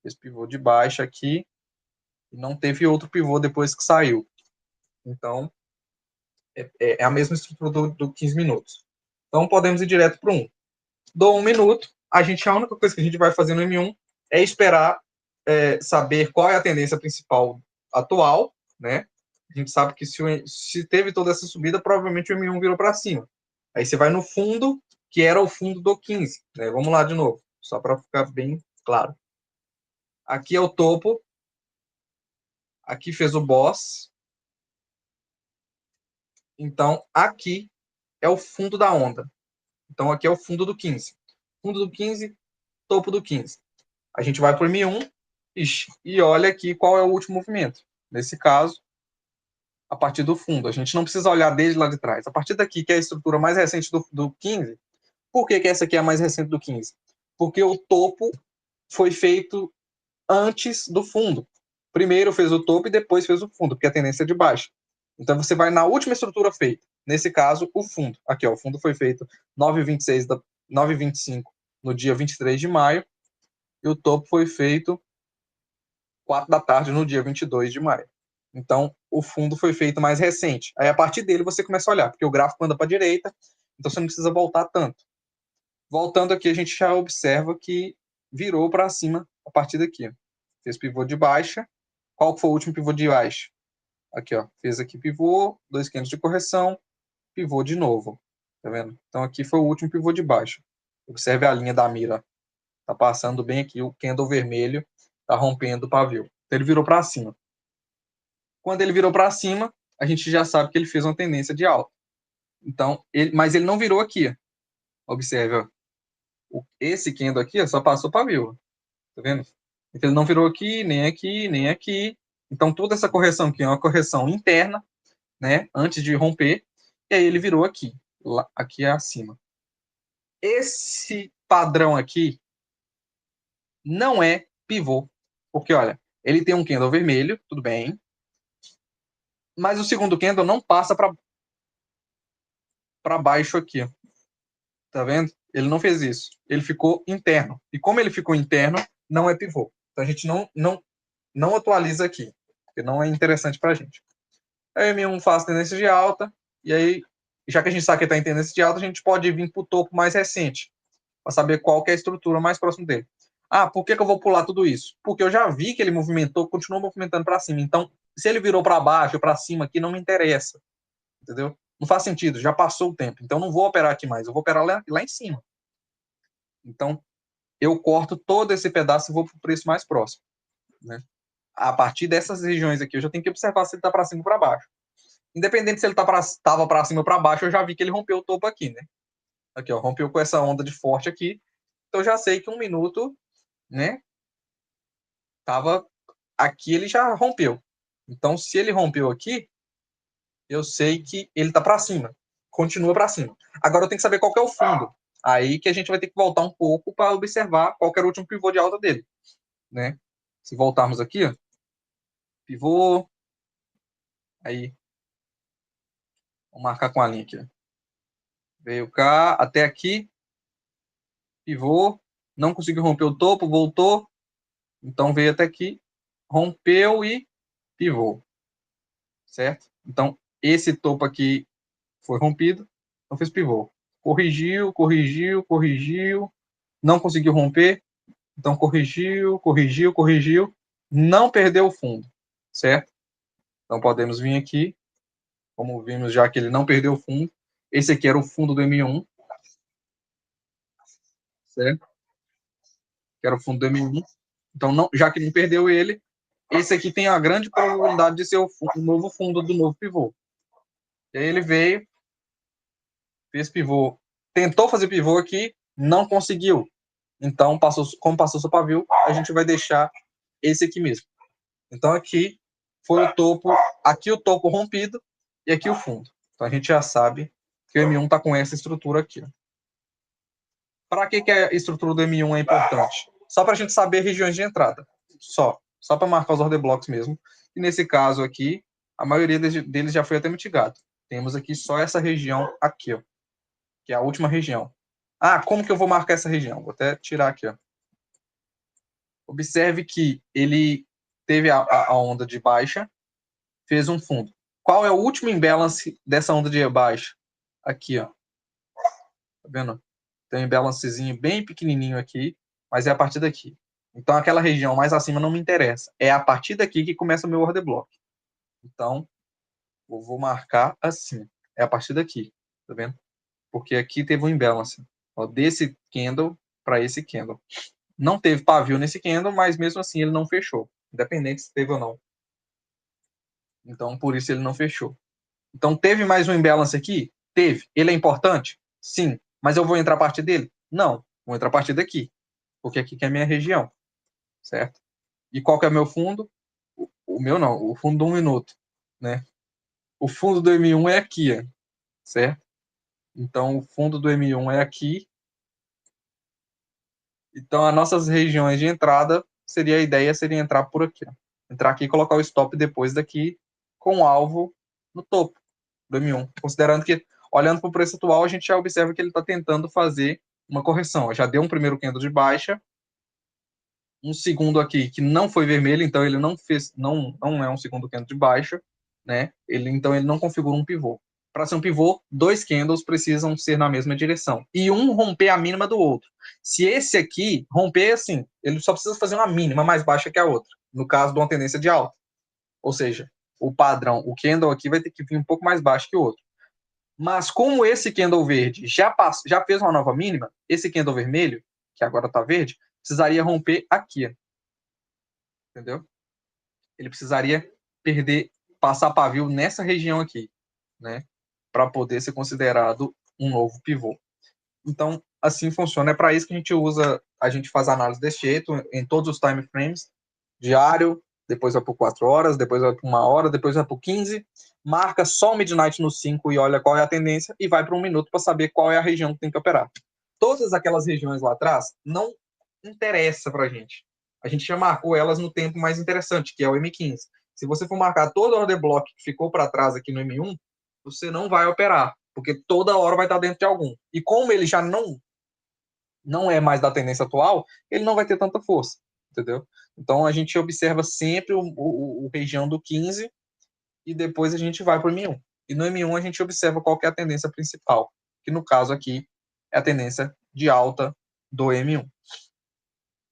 esse pivô de baixo aqui, e não teve outro pivô depois que saiu. Então, é a mesma estrutura do 15 minutos. Então, podemos ir direto para o 1. Do 1 minuto, a única coisa que a gente vai fazer no M1 é esperar saber qual é a tendência principal atual, né? A gente sabe que se teve toda essa subida, provavelmente o M1 virou para cima. Aí você vai no fundo, que era o fundo do 15. Né? Vamos lá de novo, só para ficar bem claro. Aqui é o topo, aqui fez o boss. Então, aqui é o fundo da onda. Então, aqui é o fundo do 15. Fundo do 15, topo do 15. A gente vai para o M1 e olha aqui qual é o último movimento. Nesse caso, a partir do fundo. A gente não precisa olhar desde lá de trás. A partir daqui, que é a estrutura mais recente do 15, por que essa aqui é a mais recente do 15? Porque o topo foi feito antes do fundo. Primeiro fez o topo e depois fez o fundo, porque a tendência é de baixo. Então você vai na última estrutura feita. Nesse caso, o fundo. Aqui, ó, o fundo foi feito 9h25 no dia 23 de maio e o topo foi feito 4 da tarde no dia 22 de maio. Então, o fundo foi feito mais recente. Aí, a partir dele, você começa a olhar, porque o gráfico anda para a direita, então você não precisa voltar tanto. Voltando aqui, a gente já observa que virou para cima a partir daqui. Fez pivô de baixa. Qual foi o último pivô de baixa? Aqui, ó. Fez aqui pivô, 2 candles de correção, pivô de novo. Tá vendo? Então, aqui foi o último pivô de baixa. Observe a linha da mira. Tá passando bem aqui, o candle vermelho tá rompendo o pavio. Então, ele virou para cima. Quando ele virou para cima, a gente já sabe que ele fez uma tendência de alta. Então, mas ele não virou aqui. Observe, ó. Esse candle aqui ó, só passou para pavio. Tá vendo? Então, ele não virou aqui, nem aqui, nem aqui. Então, toda essa correção aqui é uma correção interna, né? Antes de romper. E aí ele virou aqui. Lá, aqui acima. Esse padrão aqui não é pivô. Porque, olha, ele tem um candle vermelho, tudo bem. Mas o segundo candle não passa para baixo aqui. Tá vendo? Ele não fez isso. Ele ficou interno. E como ele ficou interno, não é pivô. Então a gente não atualiza aqui, porque não é interessante para a gente. Aí o M1 faz tendência de alta, e aí, já que a gente sabe que está em tendência de alta, a gente pode vir para o topo mais recente, para saber qual que é a estrutura mais próxima dele. Ah, por que eu vou pular tudo isso? Porque eu já vi que ele movimentou, continuou movimentando para cima. Então, se ele virou para baixo ou para cima aqui, não me interessa. Entendeu? Não faz sentido, já passou o tempo. Então, não vou operar aqui mais, eu vou operar lá em cima. Então, eu corto todo esse pedaço e vou para o preço mais próximo. Né? A partir dessas regiões aqui, eu já tenho que observar se ele está para cima ou para baixo. Independente se ele estava para cima ou para baixo, eu já vi que ele rompeu o topo aqui. Né? Aqui, ó, rompeu com essa onda de forte aqui. Então já sei que 1 minuto, né? Tava aqui, ele já rompeu. Então, se ele rompeu aqui, eu sei que ele tá para cima. Continua para cima. Agora eu tenho que saber qual que é o fundo. Aí que a gente vai ter que voltar um pouco para observar qual que era o último pivô de alta dele, né? Se voltarmos aqui, ó, pivô, aí, vamos marcar com a linha aqui, ó. Veio cá, até aqui, pivô, não conseguiu romper o topo, voltou, então veio até aqui, rompeu e pivô, certo? Então, esse topo aqui foi rompido, então fez pivô. Corrigiu, corrigiu, corrigiu, não conseguiu romper, então corrigiu, corrigiu, corrigiu, não perdeu o fundo, certo? Então podemos vir aqui, como vimos já que ele não perdeu o fundo, esse aqui era o fundo do M1, certo? Que era o fundo do M1. Então, não, já que não perdeu ele, esse aqui tem a grande probabilidade de ser o novo fundo do novo pivô. E aí ele veio, fez pivô, tentou fazer pivô aqui, não conseguiu. Então, como passou seu pavio, a gente vai deixar esse aqui mesmo. Então, aqui foi o topo, aqui o topo rompido e aqui o fundo. Então, a gente já sabe que o M1 está com essa estrutura aqui. Para que a estrutura do M1 é importante? Só para a gente saber regiões de entrada. Só para marcar os order blocks mesmo. E nesse caso aqui, a maioria deles já foi até mitigado. Temos aqui só essa região aqui, ó, que é a última região. Ah, como que eu vou marcar essa região? Vou até tirar aqui, ó. Observe que ele teve a onda de baixa, fez um fundo. Qual é o último imbalance dessa onda de baixa? Aqui, ó. Tá vendo? Tem um imbalancezinho bem pequenininho aqui, mas é a partir daqui. Então, aquela região mais acima não me interessa. É a partir daqui que começa o meu order block. Então, eu vou marcar assim. É a partir daqui. Tá vendo? Porque aqui teve um imbalance. Ó, desse candle para esse candle. Não teve pavio nesse candle, mas mesmo assim ele não fechou. Independente se teve ou não. Então, por isso ele não fechou. Então, teve mais um imbalance aqui? Teve. Ele é importante? Sim. Mas eu vou entrar a partir dele? Não. Vou entrar a partir daqui. Porque aqui que é a minha região. Certo? E qual que é o meu fundo? O meu não, o fundo do 1 minuto, né? O fundo do M1 é aqui, ó, certo? Então, o fundo do M1 é aqui. Então, as nossas regiões de entrada, a ideia seria entrar por aqui, ó. Entrar aqui e colocar o stop depois daqui, com o alvo no topo do M1. Considerando que, olhando para o preço atual, a gente já observa que ele está tentando fazer uma correção. Já deu um primeiro candle de baixa, um segundo aqui que não foi vermelho, então ele não fez, não é um segundo candle de baixa, né? Então ele não configura um pivô. Para ser um pivô, dois candles precisam ser na mesma direção e um romper a mínima do outro. Se esse aqui romper assim, ele só precisa fazer uma mínima mais baixa que a outra, no caso de uma tendência de alta. Ou seja, o padrão, o candle aqui vai ter que vir um pouco mais baixo que o outro. Mas como esse candle verde já fez uma nova mínima, esse candle vermelho, que agora está verde, precisaria romper aqui, entendeu? Ele precisaria passar pavio nessa região aqui, né, para poder ser considerado um novo pivô. Então, assim funciona. É para isso que a gente faz análise desse jeito em todos os time frames, diário, depois vai por 4 horas, depois vai por 1 hora, depois vai por 15, marca só o midnight no 5 e olha qual é a tendência e vai para 1 minuto para saber qual é a região que tem que operar. Todas aquelas regiões lá atrás não interessa para a gente. A gente já marcou elas no tempo mais interessante, que é o M15. Se você for marcar todo o order block que ficou para trás aqui no M1, você não vai operar, porque toda hora vai estar dentro de algum. E como ele já não é mais da tendência atual, ele não vai ter tanta força, entendeu? Então a gente observa sempre o região do 15 e depois a gente vai para o M1. E no M1 a gente observa qual que é a tendência principal, que no caso aqui é a tendência de alta do M1.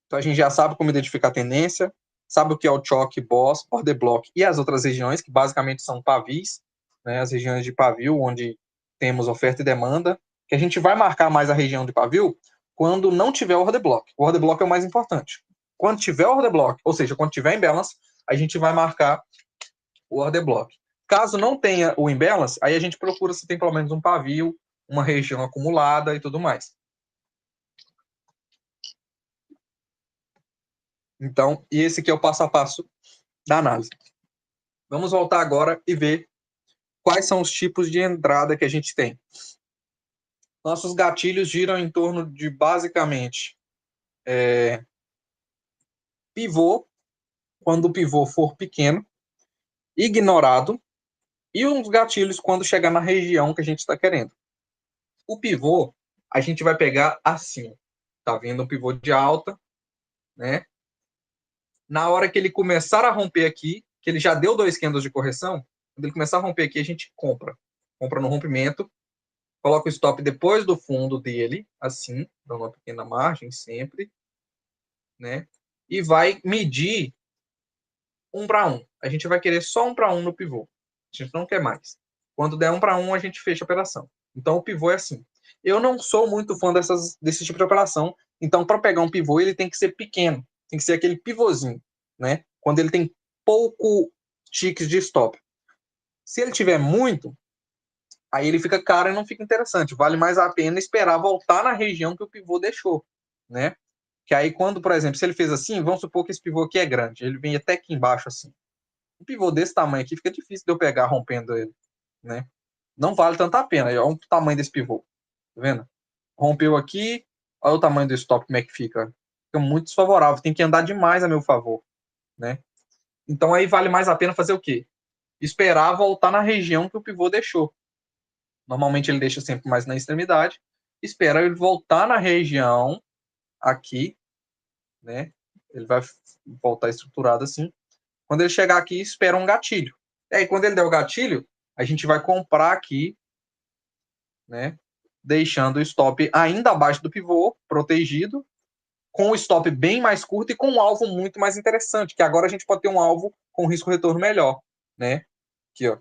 Então a gente já sabe como identificar a tendência, sabe o que é o choque, boss, order block e as outras regiões, que basicamente são pavis, né, as regiões de pavio, onde temos oferta e demanda, que a gente vai marcar mais a região de pavio quando não tiver order block. O order block é o mais importante. Quando tiver order block, ou seja, quando tiver imbalance, a gente vai marcar o order block. Caso não tenha o imbalance, aí a gente procura se tem pelo menos um pavio uma região acumulada e tudo mais. Então, e esse aqui é o passo a passo da análise. Vamos voltar agora e ver quais são os tipos de entrada que a gente tem. Nossos gatilhos giram em torno de, basicamente, pivô, quando o pivô for pequeno, ignorado, e uns gatilhos quando chegar na região que a gente está querendo. O pivô, a gente vai pegar assim. Tá vendo um pivô de alta, né? Na hora que ele começar a romper aqui, que ele já deu 2 candles de correção, quando ele começar a romper aqui, a gente compra. Compra no rompimento, coloca o stop depois do fundo dele, assim, dando uma pequena margem sempre, né? E vai medir 1 para 1. A gente vai querer só 1 para 1 no pivô. A gente não quer mais. Quando der 1 para 1, a gente fecha a operação. Então, o pivô é assim. Eu não sou muito fã desse tipo de operação. Então, para pegar um pivô, ele tem que ser pequeno. Tem que ser aquele pivôzinho, né? Quando ele tem pouco ticks de stop. Se ele tiver muito, aí ele fica caro e não fica interessante. Vale mais a pena esperar voltar na região que o pivô deixou, né? Que aí quando, por exemplo, se ele fez assim, vamos supor que esse pivô aqui é grande, ele vem até aqui embaixo assim. Um pivô desse tamanho aqui fica difícil de eu pegar rompendo ele, né? Não vale tanto a pena. Olha o tamanho desse pivô, tá vendo? Rompeu aqui, olha o tamanho do stop, como é que fica. Fica muito desfavorável, tem que andar demais a meu favor, né? Então aí vale mais a pena fazer o quê? Esperar voltar na região que o pivô deixou. Normalmente ele deixa sempre mais na extremidade. Espera ele voltar na região aqui, né? Ele vai voltar estruturado assim. Quando ele chegar aqui, espera um gatilho. E aí, quando ele der o gatilho, a gente vai comprar aqui, né? Deixando o stop ainda abaixo do pivô, protegido, com o stop bem mais curto e com um alvo muito mais interessante, que agora a gente pode ter um alvo com risco-retorno melhor, né? Aqui, ó,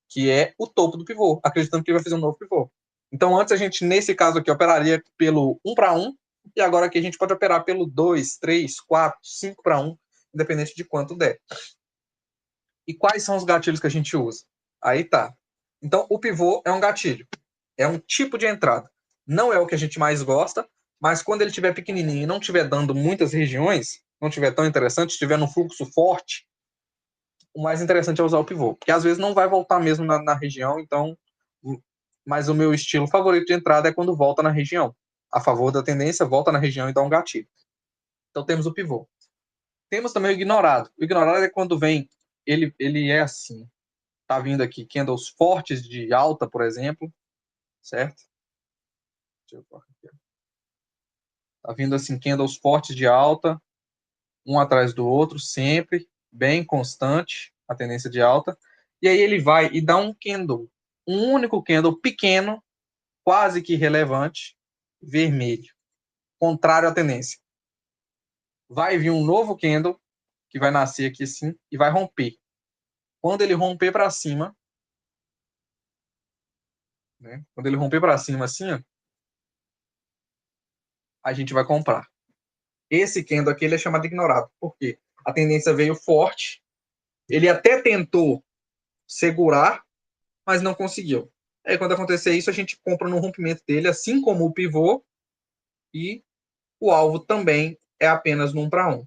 que é o topo do pivô, acreditando que ele vai fazer um novo pivô. Então, antes a gente, nesse caso aqui, operaria pelo 1 para 1, e agora aqui a gente pode operar pelo 2, 3, 4, 5 para 1, independente de quanto der. E quais são os gatilhos que a gente usa? Aí tá. Então, o pivô é um gatilho. É um tipo de entrada. Não é o que a gente mais gosta, mas quando ele estiver pequenininho e não estiver dando muitas regiões, não estiver tão interessante, estiver num fluxo forte, o mais interessante é usar o pivô. Porque às vezes não vai voltar mesmo na região, então. Mas o meu estilo favorito de entrada é quando volta na região. A favor da tendência, volta na região e dá um gatilho. Então temos o pivô. Temos também o ignorado. O ignorado é quando vem, ele é assim. Tá vindo aqui candles fortes de alta, por exemplo, certo? Deixa eu aqui. Tá vindo assim candles fortes de alta, um atrás do outro, sempre, bem constante, a tendência de alta. E aí ele vai e dá um candle, um único candle pequeno, quase que irrelevante, vermelho, contrário à tendência. Vai vir um novo candle, que vai nascer aqui assim, e vai romper. Quando ele romper para cima, né? Quando ele romper para cima assim, ó, a gente vai comprar. Esse candle aqui ele é chamado de ignorado. Por quê? A tendência veio forte. Ele até tentou segurar, mas não conseguiu. Aí quando acontecer isso, a gente compra no rompimento dele, assim como o pivô, e o alvo também é apenas no 1 para 1.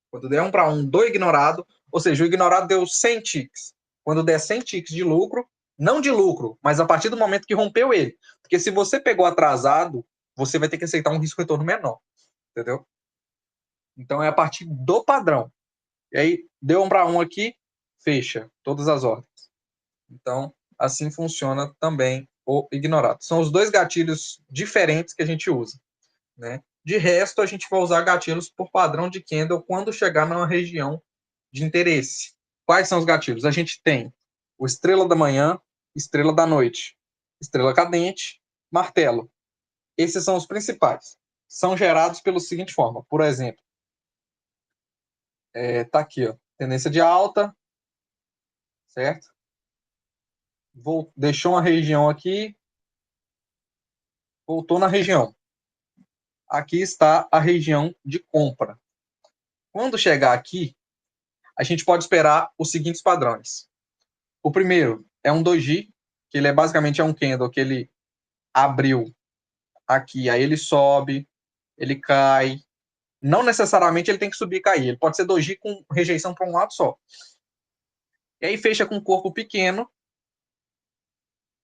Quando der 1 para 1 do ignorado, ou seja, o ignorado deu 100 ticks. Quando der 100 ticks de lucro, não de lucro, mas a partir do momento que rompeu ele. Porque se você pegou atrasado, você vai ter que aceitar um risco-retorno menor. Entendeu? Então é a partir do padrão. E aí, deu 1 para 1 aqui, fecha todas as ordens. Então, assim funciona também o ignorado. São os dois gatilhos diferentes que a gente usa, né? De resto, a gente vai usar gatilhos por padrão de candle quando chegar numa região de interesse. Quais são os gatilhos? A gente tem o estrela da manhã, estrela da noite, estrela cadente, martelo. Esses são os principais. São gerados pela seguinte forma. Por exemplo, tá aqui, ó, tendência de alta, certo? Deixou uma região aqui, voltou na região. Aqui está a região de compra. Quando chegar aqui, a gente pode esperar os seguintes padrões. O primeiro é um doji, que ele é basicamente um candle que ele abriu aqui, aí ele sobe, ele cai. Não necessariamente ele tem que subir e cair. Ele pode ser doji com rejeição para um lado só. E aí fecha com um corpo pequeno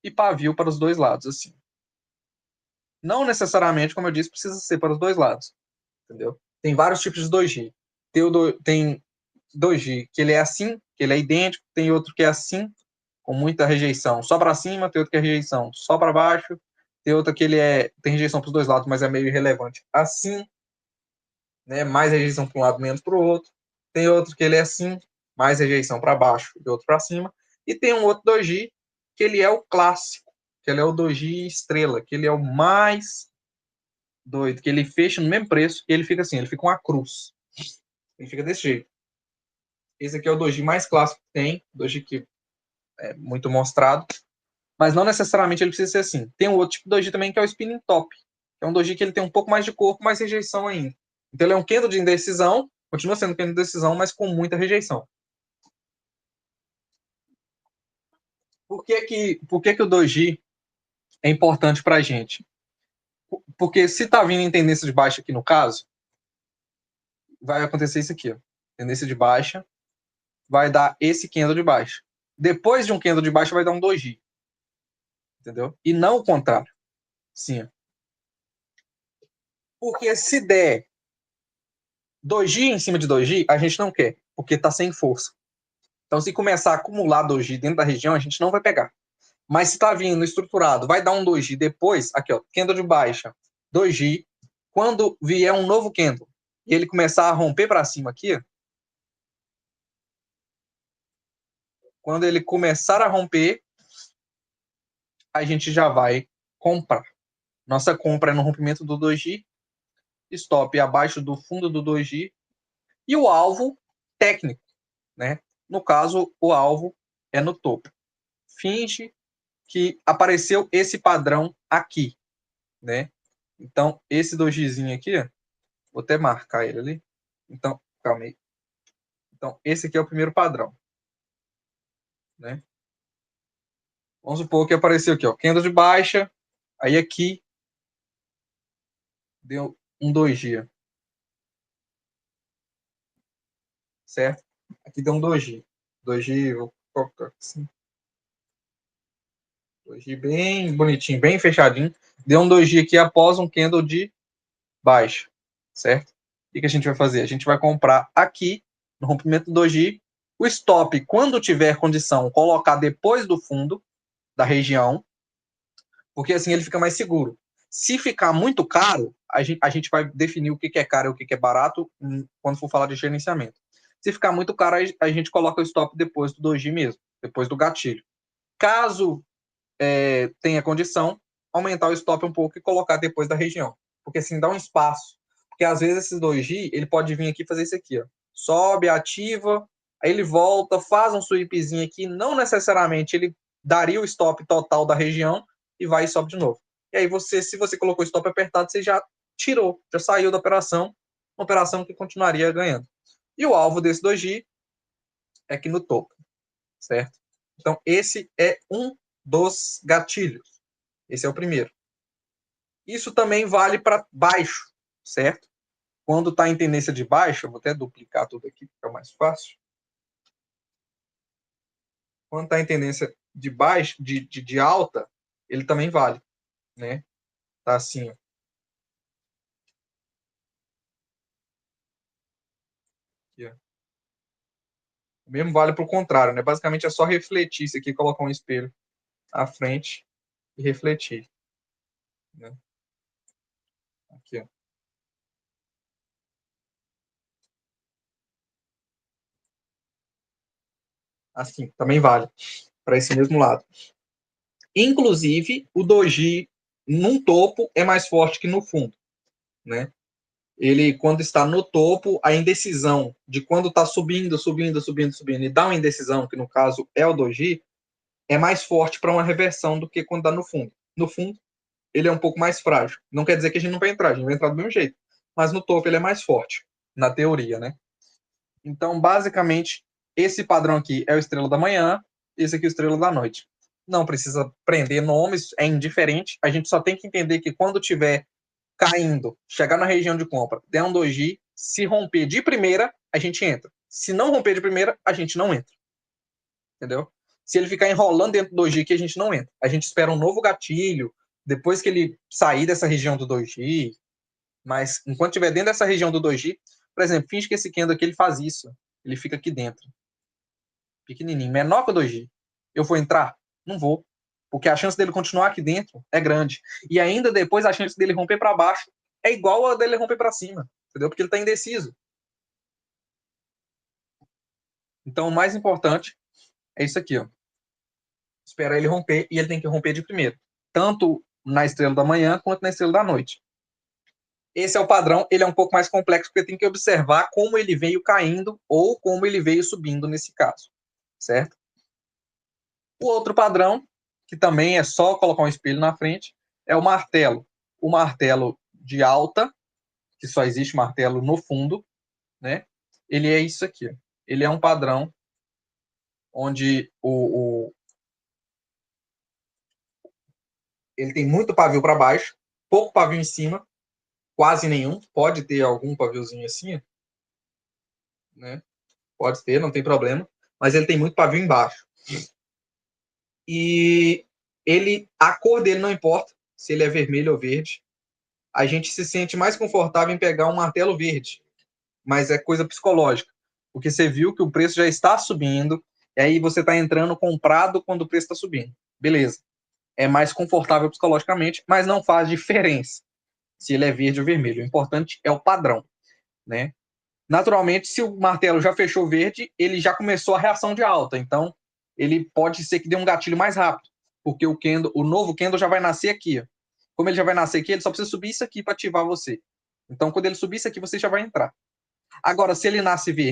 e pavio para os dois lados, assim. Não necessariamente, como eu disse, precisa ser para os dois lados. Entendeu? Tem vários tipos de doji. Tem doji que ele é assim, que ele é idêntico. Tem outro que é assim, com muita rejeição só para cima. Tem outro que é rejeição só para baixo. Tem outro que ele tem rejeição para os dois lados, mas é meio irrelevante. Assim, né? Mais rejeição para um lado, menos para o outro. Tem outro que ele é assim, mais rejeição para baixo e outro para cima. E tem um outro doji que ele é o clássico, que ele é o doji estrela, que ele é o mais doido, que ele fecha no mesmo preço e ele fica assim, ele fica uma cruz. Ele fica desse jeito. Esse aqui é o doji mais clássico que tem, doji que é muito mostrado, mas não necessariamente ele precisa ser assim. Tem um outro tipo de doji também que é o spinning top, que é um doji que ele tem um pouco mais de corpo, mais rejeição ainda. Então ele é um kendo de indecisão, continua sendo kendo de indecisão, mas com muita rejeição. Por que o doji é importante para a gente? Porque se está vindo em tendência de baixa aqui no caso, vai acontecer isso aqui. Ó. Tendência de baixa vai dar esse candle de baixa. Depois de um candle de baixa vai dar um doji. Entendeu? E não o contrário. Sim. Porque se der doji em cima de doji, a gente não quer, porque está sem força. Então, se começar a acumular doji dentro da região, a gente não vai pegar. Mas se está vindo estruturado, vai dar um doji depois, aqui ó, candle de baixa, doji. Quando vier um novo candle e ele começar a romper para cima aqui, quando ele começar a romper, a gente já vai comprar. Nossa compra é no rompimento do doji, stop abaixo do fundo do doji e o alvo técnico, né? No caso, o alvo é no topo. Finge que apareceu esse padrão aqui, né? Então, esse dojizinho aqui, vou até marcar ele ali. Então, calma aí. Então, esse aqui é o primeiro padrão, né? Vamos supor que apareceu aqui, ó, candle de baixa, aí aqui deu um doji, certo? Aqui deu um doji. Doji, vou colocar assim. Doji bem bonitinho, bem fechadinho. Deu um doji aqui após um candle de baixa, certo? O que a gente vai fazer? A gente vai comprar aqui, no rompimento do doji, o stop, quando tiver condição, colocar depois do fundo da região, porque assim ele fica mais seguro. Se ficar muito caro, a gente vai definir o que é caro e o que é barato quando for falar de gerenciamento. Se ficar muito caro, a gente coloca o stop depois do doji mesmo, depois do gatilho. Caso tenha condição, aumentar o stop um pouco e colocar depois da região. Porque assim dá um espaço. Porque às vezes esse doji, ele pode vir aqui e fazer isso aqui, ó. Sobe, ativa, aí ele volta, faz um sweepzinho aqui, não necessariamente ele daria o stop total da região e vai e sobe de novo. E aí se você colocou o stop apertado, você já tirou, já saiu da operação, uma operação que continuaria ganhando. E o alvo desse doji é aqui no topo, certo? Então esse é um dos gatilhos. Esse é o primeiro. Isso também vale para baixo, certo? Quando está em tendência de baixa, vou até duplicar tudo aqui, fica mais fácil. Quando está em tendência de baixa, de alta, ele também vale, né? Tá assim, ó. Aqui, ó. O mesmo vale para o contrário, né? Basicamente é só refletir isso aqui, colocar um espelho à frente e refletir, né? Aqui, ó. Assim, também vale para esse mesmo lado. Inclusive, o doji num topo é mais forte que no fundo, né? Ele, quando está no topo, a indecisão de quando está subindo, subindo, subindo, subindo, e dá uma indecisão, que no caso é o doji, é mais forte para uma reversão do que quando está no fundo. No fundo, ele é um pouco mais frágil. Não quer dizer que a gente não vai entrar, a gente vai entrar do mesmo jeito. Mas no topo ele é mais forte, na teoria, né? Então, basicamente, esse padrão aqui é o estrela da manhã, esse aqui é o estrela da noite. não precisa prender nomes, é indiferente. A gente só tem que entender que quando tiver caindo, chegar na região de compra, der um doji, se romper de primeira, a gente entra. Se não romper de primeira, a gente não entra. Entendeu? Se ele ficar enrolando dentro do doji, que a gente não entra. A gente espera um novo gatilho, depois que ele sair dessa região do doji, mas enquanto estiver dentro dessa região do doji, por exemplo, finge que esse Kendo aqui ele faz isso. Ele fica aqui dentro. Pequenininho, menor que o doji. Eu vou entrar? Não vou. Porque a chance dele continuar aqui dentro é grande. E ainda depois a chance dele romper para baixo é igual a dele romper para cima. Entendeu? Porque ele está indeciso. Então o mais importante é isso aqui, ó. Espera ele romper e ele tem que romper de primeiro. Tanto na estrela da manhã quanto na estrela da noite. Esse é o padrão, ele é um pouco mais complexo, porque tem que observar como ele veio caindo ou como ele veio subindo nesse caso, certo? O outro padrão, que também é só colocar um espelho na frente, é o martelo. O martelo de alta, que só existe martelo no fundo, né? Ele é isso aqui. Ele é um padrão onde ele tem muito pavio para baixo, pouco pavio em cima, quase nenhum. Pode ter algum paviozinho assim, né? Pode ter, não tem problema. Mas ele tem muito pavio embaixo. E a cor dele não importa se ele é vermelho ou verde. A gente se sente mais confortável em pegar um martelo verde, mas é coisa psicológica, porque você viu que o preço já está subindo, e aí você está entrando comprado quando o preço está subindo. Beleza. É mais confortável psicologicamente, mas não faz diferença se ele é verde ou vermelho. O importante é o padrão, né? Naturalmente, se o martelo já fechou verde, ele já começou a reação de alta. Então, ele pode ser que dê um gatilho mais rápido, porque o novo candle já vai nascer aqui. Ó. Como ele já vai nascer aqui, ele só precisa subir isso aqui para ativar você. Então, quando ele subir isso aqui, você já vai entrar. Agora, se ele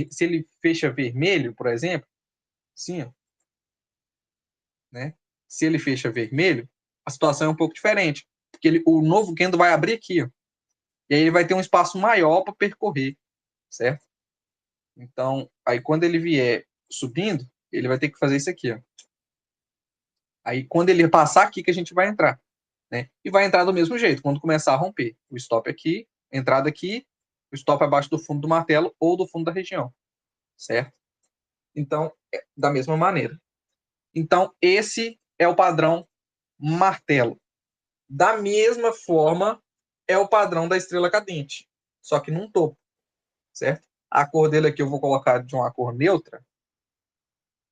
se ele fecha vermelho, por exemplo, sim, ó, né? Se ele fecha vermelho, a situação é um pouco diferente, porque o novo candle vai abrir aqui, ó, e aí ele vai ter um espaço maior para percorrer, certo? Então, aí quando ele vier subindo, ele vai ter que fazer isso aqui, ó. Aí quando ele passar aqui que a gente vai entrar, né? E vai entrar do mesmo jeito, quando começar a romper. O stop aqui, entrada aqui, o stop abaixo do fundo do martelo ou do fundo da região, certo? Então, da mesma maneira. Então, esse é o padrão martelo. Da mesma forma, é o padrão da estrela cadente, só que num topo, certo? A cor dele aqui eu vou colocar de uma cor neutra,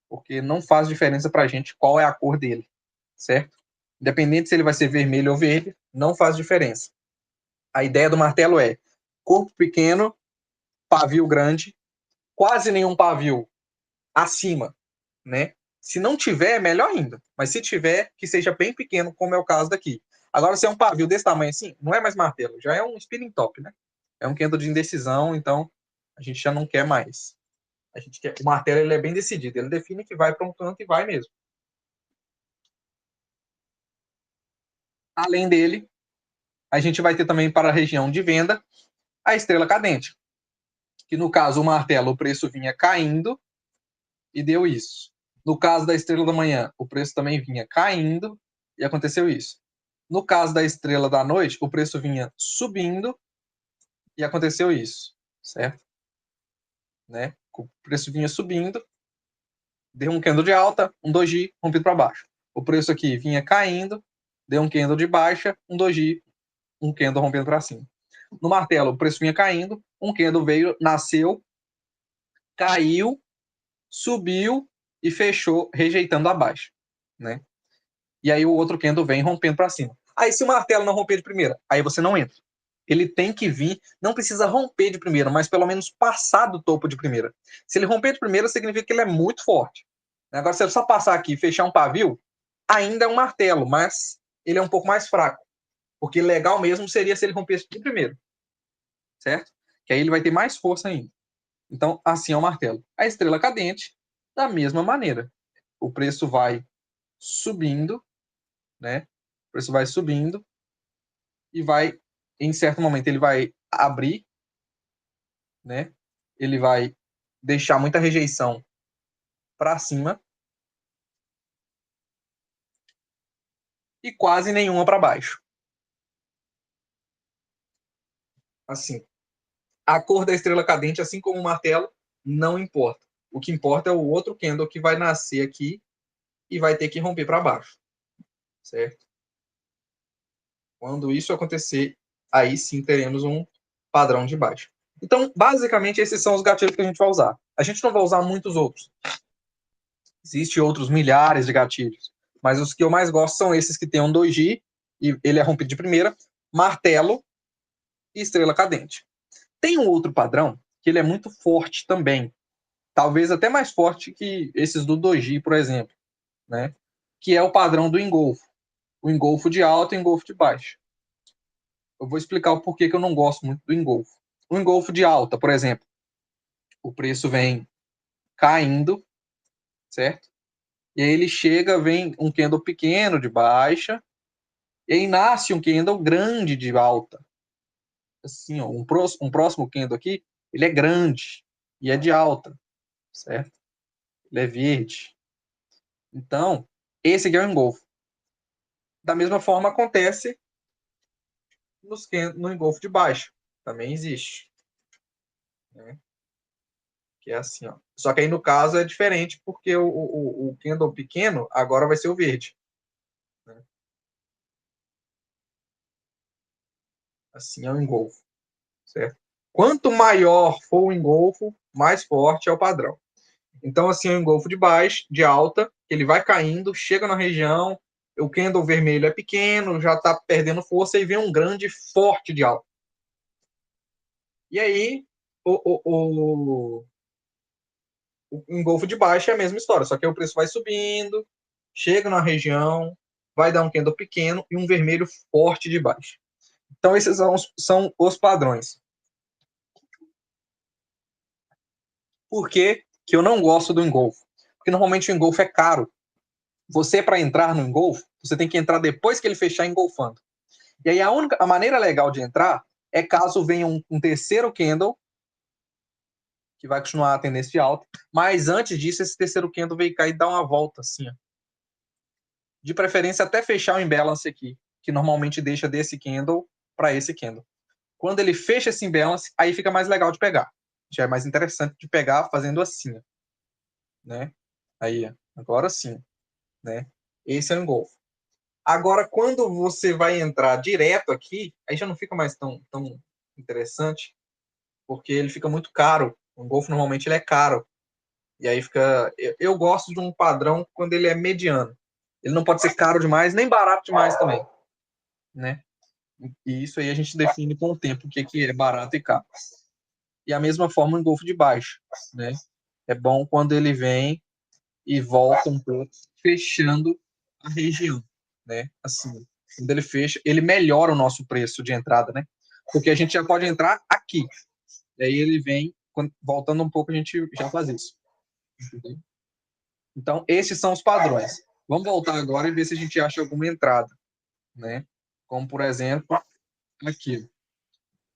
porque não faz diferença para a gente qual é a cor dele, certo? Independente se ele vai ser vermelho ou verde, não faz diferença. A ideia do martelo é corpo pequeno, pavio grande, quase nenhum pavio acima, né? Se não tiver, melhor ainda. Mas se tiver, que seja bem pequeno, como é o caso daqui. Agora, se é um pavio desse tamanho assim, não é mais martelo, já é um spinning top, né? É um candle de indecisão, então a gente já não quer mais. A gente quer, o martelo ele é bem decidido, ele define que vai para um canto e vai mesmo. Além dele, a gente vai ter também para a região de venda a estrela cadente, que no caso o martelo, o preço vinha caindo e deu isso. No caso da estrela da manhã, o preço também vinha caindo e aconteceu isso. No caso da estrela da noite, o preço vinha subindo e aconteceu isso, certo? Né? O preço vinha subindo, deu um candle de alta, um doji rompido para baixo. O preço aqui vinha caindo, deu um candle de baixa, um doji, um candle rompendo para cima. No martelo, o preço vinha caindo, um candle veio, nasceu, caiu, subiu e fechou, rejeitando a baixa, né? E aí o outro candle vem rompendo para cima. Aí se o martelo não romper de primeira, aí você não entra. Ele tem que vir, não precisa romper de primeira, mas pelo menos passar do topo de primeira. Se ele romper de primeira, significa que ele é muito forte. Agora, se ele só passar aqui e fechar um pavio, ainda é um martelo, mas ele é um pouco mais fraco. Porque legal mesmo seria se ele rompesse de primeiro, certo? Que aí ele vai ter mais força ainda. Então, assim é o martelo. A estrela cadente, da mesma maneira. O preço vai subindo, né? O preço vai subindo e vai, em certo momento, ele vai abrir, né? Ele vai deixar muita rejeição para cima e quase nenhuma para baixo. Assim, a cor da estrela cadente, assim como o martelo, não importa. O que importa é o outro candle que vai nascer aqui e vai ter que romper para baixo, certo? Quando isso acontecer, aí sim teremos um padrão de baixa. Então, basicamente, esses são os gatilhos que a gente vai usar. A gente não vai usar muitos outros. Existem outros milhares de gatilhos, mas os que eu mais gosto são esses que tem um 2G, e ele é rompido de primeira, martelo e estrela cadente. Tem um outro padrão que ele é muito forte também, talvez até mais forte que esses do 2G, por exemplo, né? Que é o padrão do engolfo. O engolfo de alta e o engolfo de baixo. Eu vou explicar o porquê que eu não gosto muito do engolfo. O engolfo de alta, por exemplo, o preço vem caindo, certo? E aí ele chega, vem um candle pequeno de baixa, e aí nasce um candle grande de alta. Assim, ó, um próximo candle aqui, ele é grande e é de alta, certo? Ele é verde. Então, esse aqui é o engolfo. Da mesma forma acontece no engolfo de baixo. Também existe. Né? Que é assim, ó. Só que aí no caso é diferente, porque o candle pequeno agora vai ser o verde. Né? Assim é o engolfo, certo? Quanto maior for o engolfo, mais forte é o padrão. Então, assim, o engolfo de baixo, de alta, ele vai caindo, chega na região, o candle vermelho é pequeno, já está perdendo força, e vem um grande forte de alta. E aí, o engolfo de baixo é a mesma história, só que aí o preço vai subindo, chega na região, vai dar um candle pequeno e um vermelho forte de baixo. Então, esses são os padrões. Por que eu não gosto do engolfo? Porque normalmente o engolfo é caro. Você, para entrar no engolfo, você tem que entrar depois que ele fechar engolfando. E aí a maneira legal de entrar é caso venha um terceiro candle, que vai continuar a tendência de alta, mas antes disso, esse terceiro candle veio cair e dar uma volta, assim, ó. De preferência até fechar o imbalance aqui, que normalmente deixa desse candle para esse candle. Quando ele fecha esse imbalance, aí fica mais legal de pegar. Já é mais interessante de pegar fazendo assim, né? Aí, agora sim, né? Esse é o engolfo. Agora, quando você vai entrar direto aqui, aí já não fica mais tão interessante, porque ele fica muito caro. O engolfo normalmente ele é caro. E aí fica. Eu gosto de um padrão quando ele é mediano. Ele não pode ser caro demais, nem barato demais também, né? E isso aí a gente define com o tempo o que é barato e caro. E a mesma forma o engolfo de baixo, né? É bom quando ele vem e volta um pouco, fechando a região, né? Assim, quando ele fecha, ele melhora o nosso preço de entrada, né? Porque a gente já pode entrar aqui. E aí ele vem, voltando um pouco, a gente já faz isso. Entendeu? Então, esses são os padrões. Vamos voltar agora e ver se a gente acha alguma entrada, né? Como, por exemplo, aqui.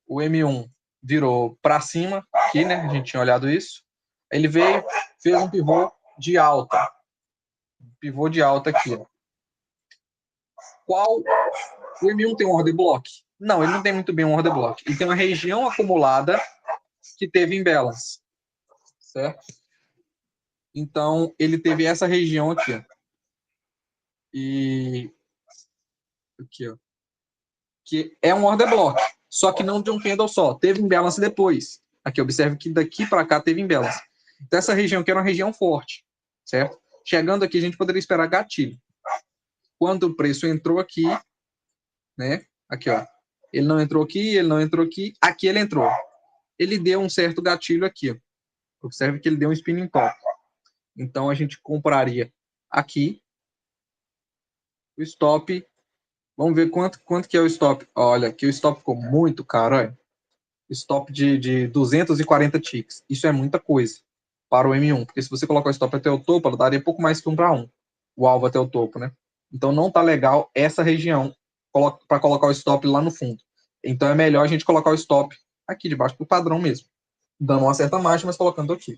O M1 virou para cima, aqui, né? A gente tinha olhado isso. Ele veio, fez um pivô de alta aqui, ó. Qual o M1 tem um order block? Não, ele não tem muito bem um order block. Ele tem uma região acumulada que teve imbalance, certo? Então, ele teve essa região aqui, ó. E aqui, ó, que é um order block, só que não de um candle só. Teve imbalance depois. Aqui, observe que daqui para cá teve imbalance. Então, essa região aqui era uma região forte, certo? Chegando aqui, a gente poderia esperar gatilho. Quando o preço entrou aqui, né? Aqui, ó. Ele não entrou aqui, ele não entrou aqui. Aqui ele entrou. Ele deu um certo gatilho aqui, ó. Observe que ele deu um spinning top. Então, a gente compraria aqui o stop. Vamos ver quanto que é o stop. Olha, aqui o stop ficou muito caro, olha. Stop de 240 ticks. Isso é muita coisa para o M1, porque se você colocar o stop até o topo, ela daria pouco mais que 1 para 1, o alvo até o topo, né? Então não tá legal essa região para colocar o stop lá no fundo. Então é melhor a gente colocar o stop aqui debaixo do padrão mesmo, dando uma certa margem, mas colocando aqui.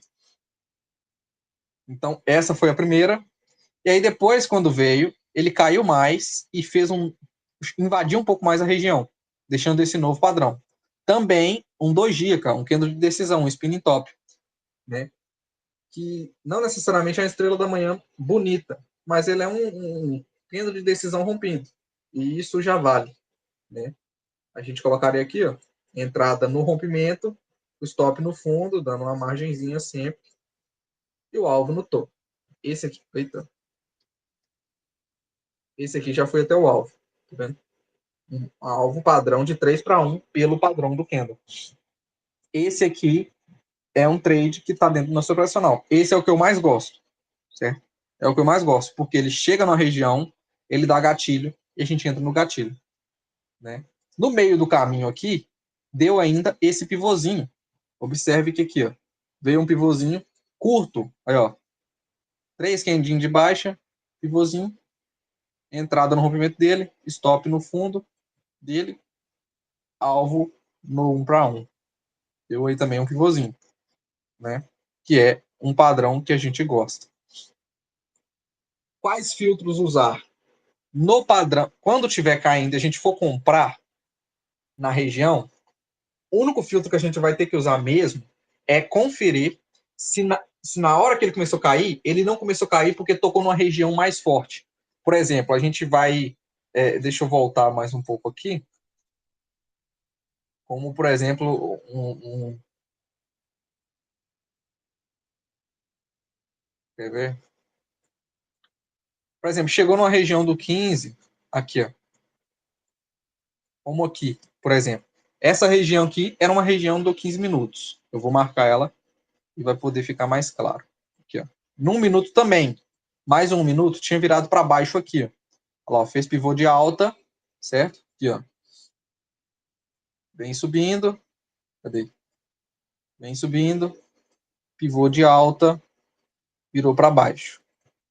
Então essa foi a primeira. E aí depois, quando veio ele caiu mais e invadiu um pouco mais a região, deixando esse novo padrão. Também um doji, um candle de decisão, um spinning top, né? Que não necessariamente é uma estrela da manhã bonita, mas ele é um candle de decisão rompendo. E isso já vale, né? A gente colocaria aqui, ó, entrada no rompimento, o stop no fundo, dando uma margenzinha sempre, e o alvo no topo. Esse aqui, eita. Esse aqui já foi até o alvo, tá vendo? Um alvo padrão de 3-1 pelo padrão do candle. Esse aqui é um trade que está dentro do nosso operacional. Esse é o que eu mais gosto, certo? É o que eu mais gosto, porque ele chega na região, ele dá gatilho e a gente entra no gatilho, né? No meio do caminho aqui, deu ainda esse pivôzinho. Observe que aqui, ó, veio um pivôzinho curto, aí, ó, 3 candinhos de baixa, pivôzinho, entrada no rompimento dele, stop no fundo dele, alvo no 1-1. Deu aí também um pivôzinho, né? Que é um padrão que a gente gosta. Quais filtros usar? No padrão, quando tiver caindo e a gente for comprar na região, o único filtro que a gente vai ter que usar mesmo é conferir se na hora que ele começou a cair, ele não começou a cair porque tocou numa região mais forte. Por exemplo, a gente vai... deixa eu voltar mais um pouco aqui. Como, por exemplo, quer ver? Por exemplo, chegou numa região do 15, aqui, ó. Como aqui, por exemplo. Essa região aqui era uma região do 15 minutos. Eu vou marcar ela e vai poder ficar mais claro. Aqui, ó. Num minuto também. Mais um minuto, tinha virado para baixo aqui. Ó. Olha lá, fez pivô de alta, certo? Aqui, ó. Vem subindo. Cadê? Vem subindo. Pivô de alta. Virou para baixo.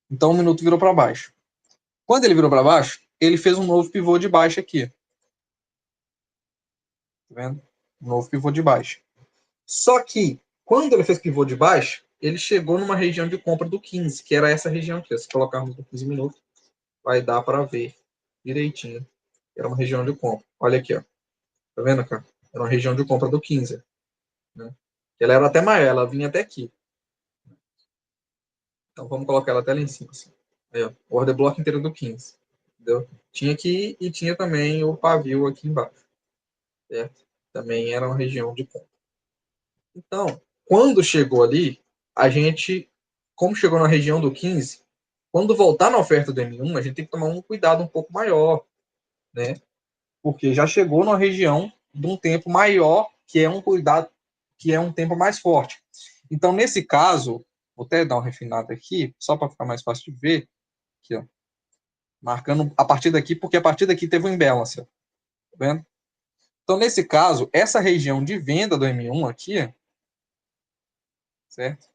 Então, um minuto virou para baixo. Quando ele virou para baixo, ele fez um novo pivô de baixo aqui. Tá vendo? Um novo pivô de baixo. Só que, quando ele fez pivô de baixo, ele chegou numa região de compra do 15, que era essa região aqui. Se colocarmos no 15 minutos, vai dar para ver direitinho. Era uma região de compra. Olha aqui, ó. Tá vendo, cara? Era uma região de compra do 15. Né? Ela era até maior, ela vinha até aqui. Então vamos colocar ela até lá em cima. Assim. Aí, ó. O order block inteiro do 15. Entendeu? Tinha aqui e tinha também o pavio aqui embaixo. Certo? Também era uma região de compra. Então, quando chegou ali, a gente, como chegou na região do 15, quando voltar na oferta do M1, a gente tem que tomar um cuidado um pouco maior, né? Porque já chegou numa região de um tempo maior, que é um cuidado, que é um tempo mais forte. Então, nesse caso, vou até dar uma refinada aqui, só para ficar mais fácil de ver, aqui, ó, marcando a partir daqui, porque a partir daqui teve um imbalance, ó, tá vendo? Então, nesse caso, essa região de venda do M1 aqui, certo?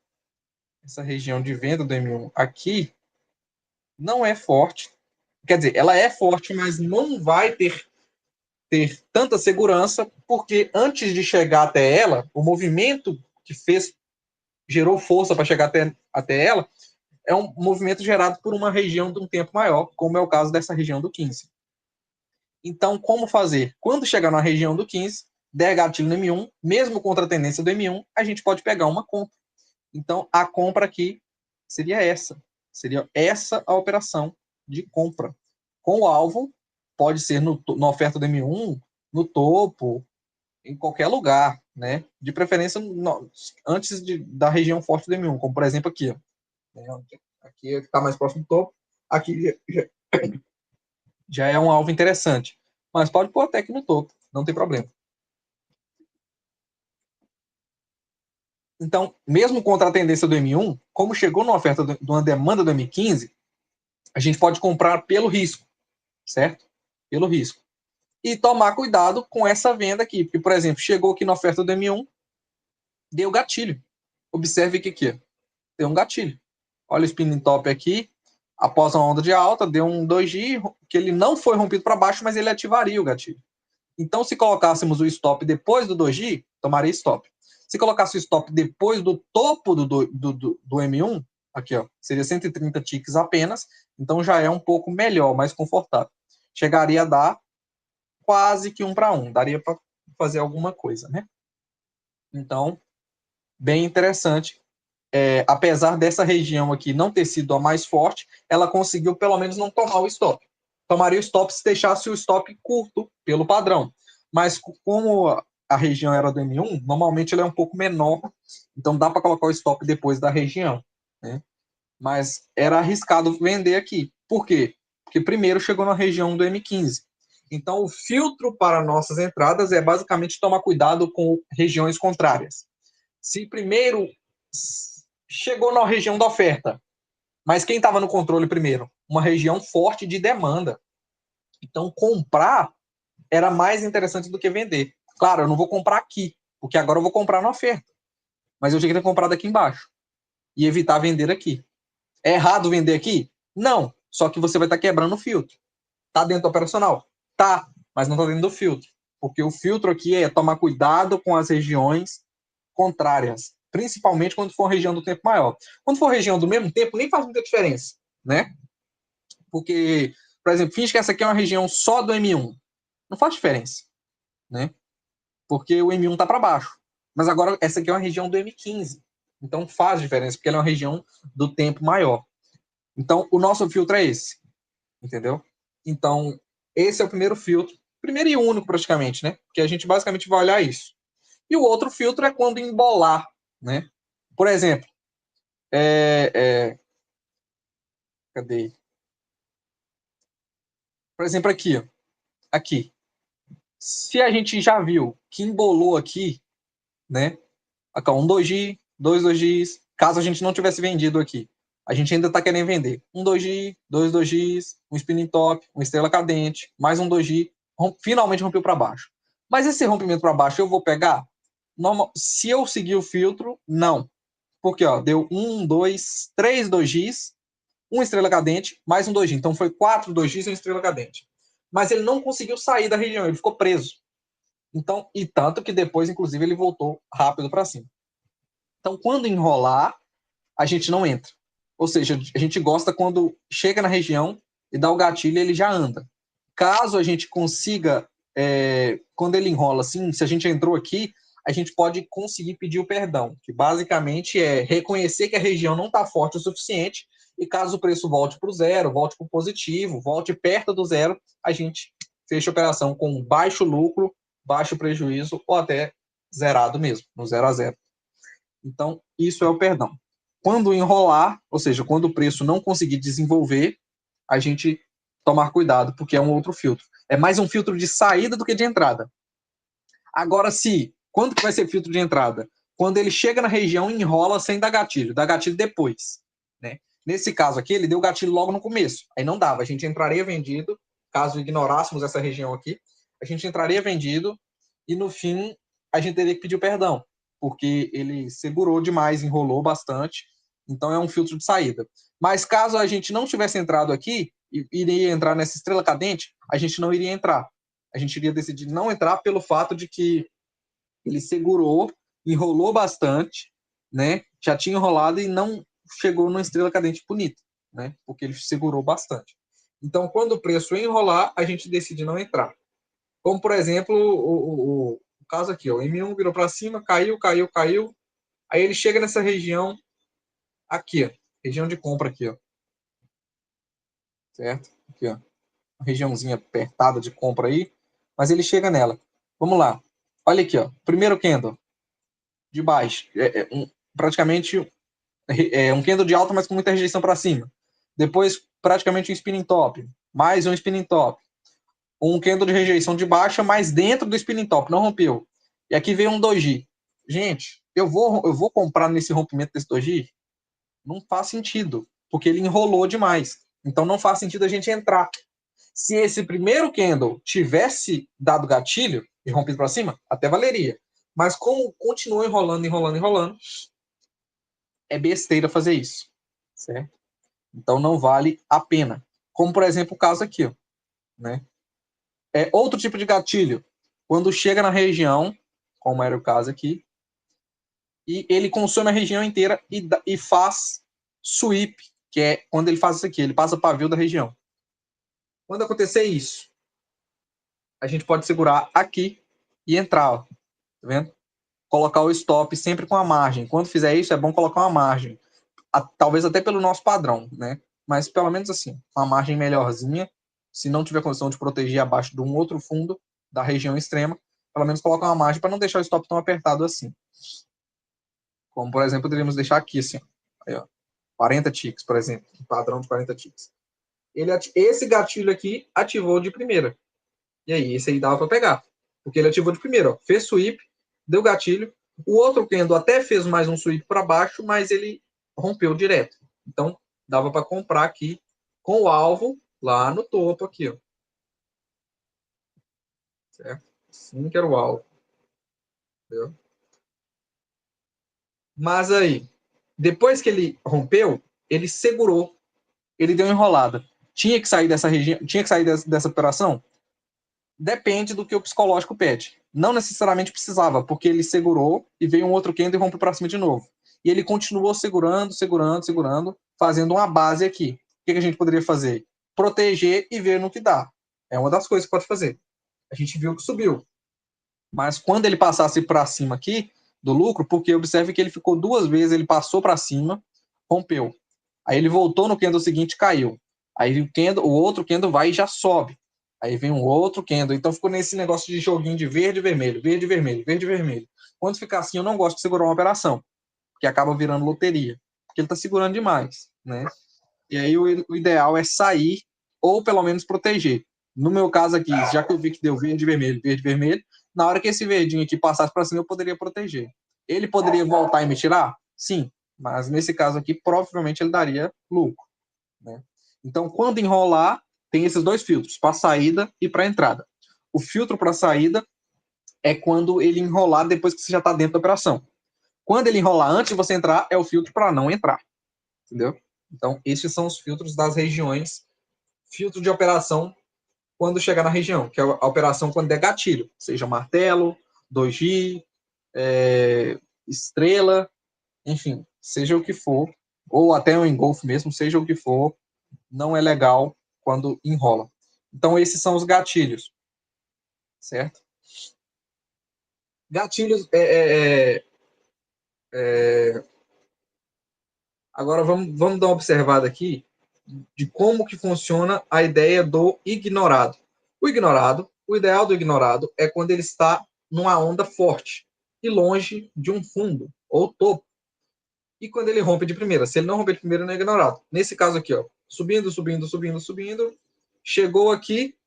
Essa região de venda do M1 aqui não é forte. Quer dizer, ela é forte, mas não vai ter tanta segurança, porque antes de chegar até ela, o movimento que fez, gerou força para chegar até ela, é um movimento gerado por uma região de um tempo maior, como é o caso dessa região do 15. Então, como fazer? Quando chegar na região do 15, der gatilho no M1, mesmo contra a tendência do M1, a gente pode pegar uma compra. Então, a compra aqui seria essa. Seria essa a operação de compra. Com o alvo, pode ser na oferta do M1, no topo, em qualquer lugar, né? De preferência antes da região forte do M1, como por exemplo aqui. Né? Aqui está mais próximo do topo, aqui já é um alvo interessante. Mas pode pôr até aqui no topo, não tem problema. Então, mesmo contra a tendência do M1, como chegou numa oferta de uma demanda do M15, a gente pode comprar pelo risco, certo? Pelo risco. E tomar cuidado com essa venda aqui, porque, por exemplo, chegou aqui na oferta do M1, deu gatilho. Observe que aqui, deu um gatilho. Olha o spinning top aqui, após uma onda de alta, deu um 2G, que ele não foi rompido para baixo, mas ele ativaria o gatilho. Então, se colocássemos o stop depois do 2G, tomaria stop. Se colocasse o stop depois do topo do M1, Aqui, ó, seria 130 ticks apenas, então já é um pouco melhor, mais confortável. Chegaria a dar quase que 1 para 1, daria para fazer alguma coisa, né? Então, bem interessante. Apesar dessa região aqui não ter sido a mais forte, ela conseguiu pelo menos não tomar o stop. Tomaria o stop se deixasse o stop curto, pelo padrão. Mas como a região era do M1, normalmente ele é um pouco menor, então dá para colocar o stop depois da região, né? Mas era arriscado vender aqui. Por quê? Porque primeiro chegou na região do M15. Então, o filtro para nossas entradas é basicamente tomar cuidado com regiões contrárias. Se primeiro chegou na região da oferta, mas quem estava no controle primeiro? Uma região forte de demanda. Então, comprar era mais interessante do que vender. Claro, eu não vou comprar aqui, porque agora eu vou comprar na oferta. Mas eu tinha que ter comprado aqui embaixo e evitar vender aqui. É errado vender aqui? Não. Só que você vai estar quebrando o filtro. Tá dentro do operacional? Tá, mas não tá dentro do filtro. Porque o filtro aqui é tomar cuidado com as regiões contrárias, principalmente quando for região do tempo maior. Quando for região do mesmo tempo, nem faz muita diferença, né? Porque, por exemplo, finge que essa aqui é uma região só do M1. Não faz diferença, né? Porque o M1 tá para baixo. Mas agora essa aqui é uma região do M15. Então faz diferença, porque ela é uma região do tempo maior. Então, o nosso filtro é esse, entendeu? Então, esse é o primeiro filtro, primeiro e único praticamente, né? Porque a gente basicamente vai olhar isso. E o outro filtro é quando embolar, né? Por exemplo, cadê? Por exemplo, aqui, ó. Aqui. Se a gente já viu que embolou aqui, né? Aqui, ó, um 2G, dois 2Gs. Caso a gente não tivesse vendido aqui, a gente ainda está querendo vender. Um 2G, dois 2Gs, um spinning top, uma estrela cadente, mais um 2G. Finalmente rompeu para baixo. Mas esse rompimento para baixo eu vou pegar? Normal, se eu seguir o filtro, não. Porque ó, deu um, dois, três 2Gs, uma estrela cadente, mais um 2G. Então foi 4 2Gs e uma estrela cadente. Mas ele não conseguiu sair da região, ele ficou preso. Então, e tanto que depois, inclusive, ele voltou rápido para cima. Então, quando enrolar, a gente não entra. Ou seja, a gente gosta quando chega na região e dá o gatilho, ele já anda. Caso a gente consiga, quando ele enrola assim, se a gente entrou aqui, a gente pode conseguir pedir o perdão, que basicamente é reconhecer que a região não está forte o suficiente e caso o preço volte para o zero, volte para o positivo, volte perto do zero, a gente fecha a operação com baixo lucro, baixo prejuízo ou até zerado mesmo, no 0 a 0. Então, isso é o perdão. Quando enrolar, ou seja, quando o preço não conseguir desenvolver, a gente tomar cuidado, porque é um outro filtro. É mais um filtro de saída do que de entrada. Agora, quando que vai ser filtro de entrada? Quando ele chega na região e enrola sem dar gatilho, dá gatilho depois. Né? Nesse caso aqui, ele deu gatilho logo no começo. Aí não dava, a gente entraria vendido, caso ignorássemos essa região aqui, a gente entraria vendido e no fim a gente teria que pedir perdão, porque ele segurou demais, enrolou bastante, então é um filtro de saída. Mas caso a gente não tivesse entrado aqui, e iria entrar nessa estrela cadente, a gente não iria entrar. A gente iria decidir não entrar pelo fato de que ele segurou, enrolou bastante, né? Já tinha enrolado e não chegou numa estrela cadente bonita, né? Porque ele segurou bastante. Então, quando o preço enrolar, a gente decide não entrar. Como, por exemplo, o caso aqui, ó, o M1 virou para cima, caiu, caiu, caiu. Aí ele chega nessa região aqui, ó, região de compra aqui, ó. Certo? Aqui, ó. Uma regiãozinha apertada de compra aí, mas ele chega nela. Vamos lá. Olha aqui, ó. Primeiro candle de baixo, praticamente um candle de alta, mas com muita rejeição para cima. Depois, praticamente um spinning top, mais um spinning top. Um candle de rejeição de baixa, mas dentro do spinning top, não rompeu. E aqui veio um doji. Gente, eu vou comprar nesse rompimento desse doji? Não faz sentido, porque ele enrolou demais. Então não faz sentido a gente entrar. Se esse primeiro candle tivesse dado gatilho e rompido para cima, até valeria. Mas como continuou enrolando, enrolando, enrolando, é besteira fazer isso, certo? Então não vale a pena. Como por exemplo o caso aqui, ó, né? É outro tipo de gatilho. Quando chega na região, como era o caso aqui, e ele consome a região inteira e faz sweep, que é quando ele faz isso aqui, ele passa pavio da região. Quando acontecer isso, a gente pode segurar aqui e entrar, ó, tá vendo? Colocar o stop sempre com a margem. Quando fizer isso, é bom colocar uma margem. Talvez até pelo nosso padrão, né? Mas pelo menos assim, uma margem melhorzinha. Se não tiver condição de proteger abaixo de um outro fundo da região extrema, pelo menos colocar uma margem para não deixar o stop tão apertado assim. Como, por exemplo, poderíamos deixar aqui assim, aí, ó, 40 ticks, por exemplo, padrão de 40 ticks. Esse gatilho aqui ativou de primeira. E aí, esse aí dava para pegar. Porque ele ativou de primeira, ó, fez sweep, deu gatilho. O outro candle até fez mais um sweep para baixo, mas ele rompeu direto. Então, dava para comprar aqui com o alvo lá no topo aqui, ó. Certo? Sim, que era o alvo. Entendeu? Mas aí, depois que ele rompeu, ele segurou, ele deu uma enrolada. Tinha que sair dessa região, tinha que sair dessa operação? Depende do que o psicológico pede. Não necessariamente precisava, porque ele segurou e veio um outro candle e rompeu para cima de novo. E ele continuou segurando, segurando, segurando, fazendo uma base aqui. O que a gente poderia fazer? Proteger e ver no que dá. É uma das coisas que pode fazer. A gente viu que subiu. Mas quando ele passasse para cima aqui do lucro, porque observe que ele ficou duas vezes, ele passou para cima, rompeu. Aí ele voltou no candle seguinte, caiu. Aí o outro candle vai e já sobe. Aí vem um outro candle. Então ficou nesse negócio de joguinho de verde e vermelho, verde e vermelho, verde e vermelho. Quando ficar assim, eu não gosto de segurar uma operação, porque acaba virando loteria, porque ele está segurando demais, né? E aí o ideal é sair ou pelo menos proteger. No meu caso aqui, já que eu vi que deu verde, verde, vermelho, na hora que esse verdinho aqui passasse para cima, eu poderia proteger. Ele poderia voltar e me tirar? Sim, mas nesse caso aqui, provavelmente ele daria lucro, né? Então, quando enrolar, tem esses dois filtros, para saída e para entrada. O filtro para saída é quando ele enrolar depois que você já está dentro da operação. Quando ele enrolar antes de você entrar, é o filtro para não entrar. Entendeu? Então, esses são os filtros das regiões. Filtro de operação quando chegar na região, que é a operação quando der gatilho, seja martelo, doji, estrela, enfim, seja o que for, ou até um engolfo mesmo, seja o que for, não é legal quando enrola. Então, esses são os gatilhos, certo? Gatilhos agora vamos dar uma observada aqui de como que funciona a ideia do ignorado. O ideal do ignorado é quando ele está numa onda forte e longe de um fundo ou topo. E quando ele rompe de primeira. Se ele não romper de primeira, não é ignorado. Nesse caso aqui, ó, subindo, subindo, subindo, subindo, chegou aqui,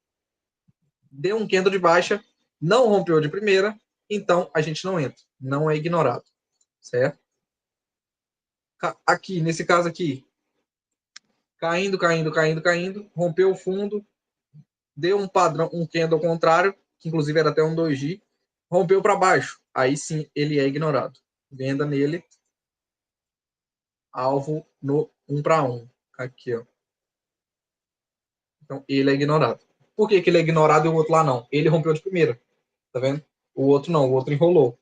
deu um candle de baixa, não rompeu de primeira, então a gente não entra. Não é ignorado. Certo? Aqui, nesse caso aqui, caindo, caindo, caindo, caindo, rompeu o fundo, deu um padrão, um candle ao contrário, que inclusive era até um 2G, rompeu para baixo. Aí sim ele é ignorado. Venda nele, alvo no 1 para 1. Aqui, ó. Então ele é ignorado. Por que ele é ignorado e o outro lá não? Ele rompeu de primeira. Tá vendo? O outro não, o outro enrolou.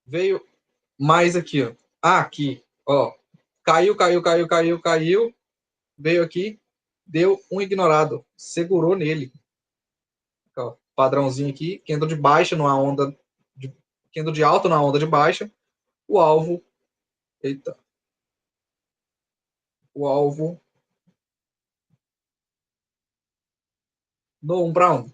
Veio mais aqui, ó. Aqui, ó. Caiu, caiu, caiu, caiu, caiu. Veio aqui, deu um ignorado. Segurou nele. Ó, padrãozinho aqui, candle de baixa numa onda de candle de alta na onda de baixa, o alvo, eita, o alvo no 1 para 1.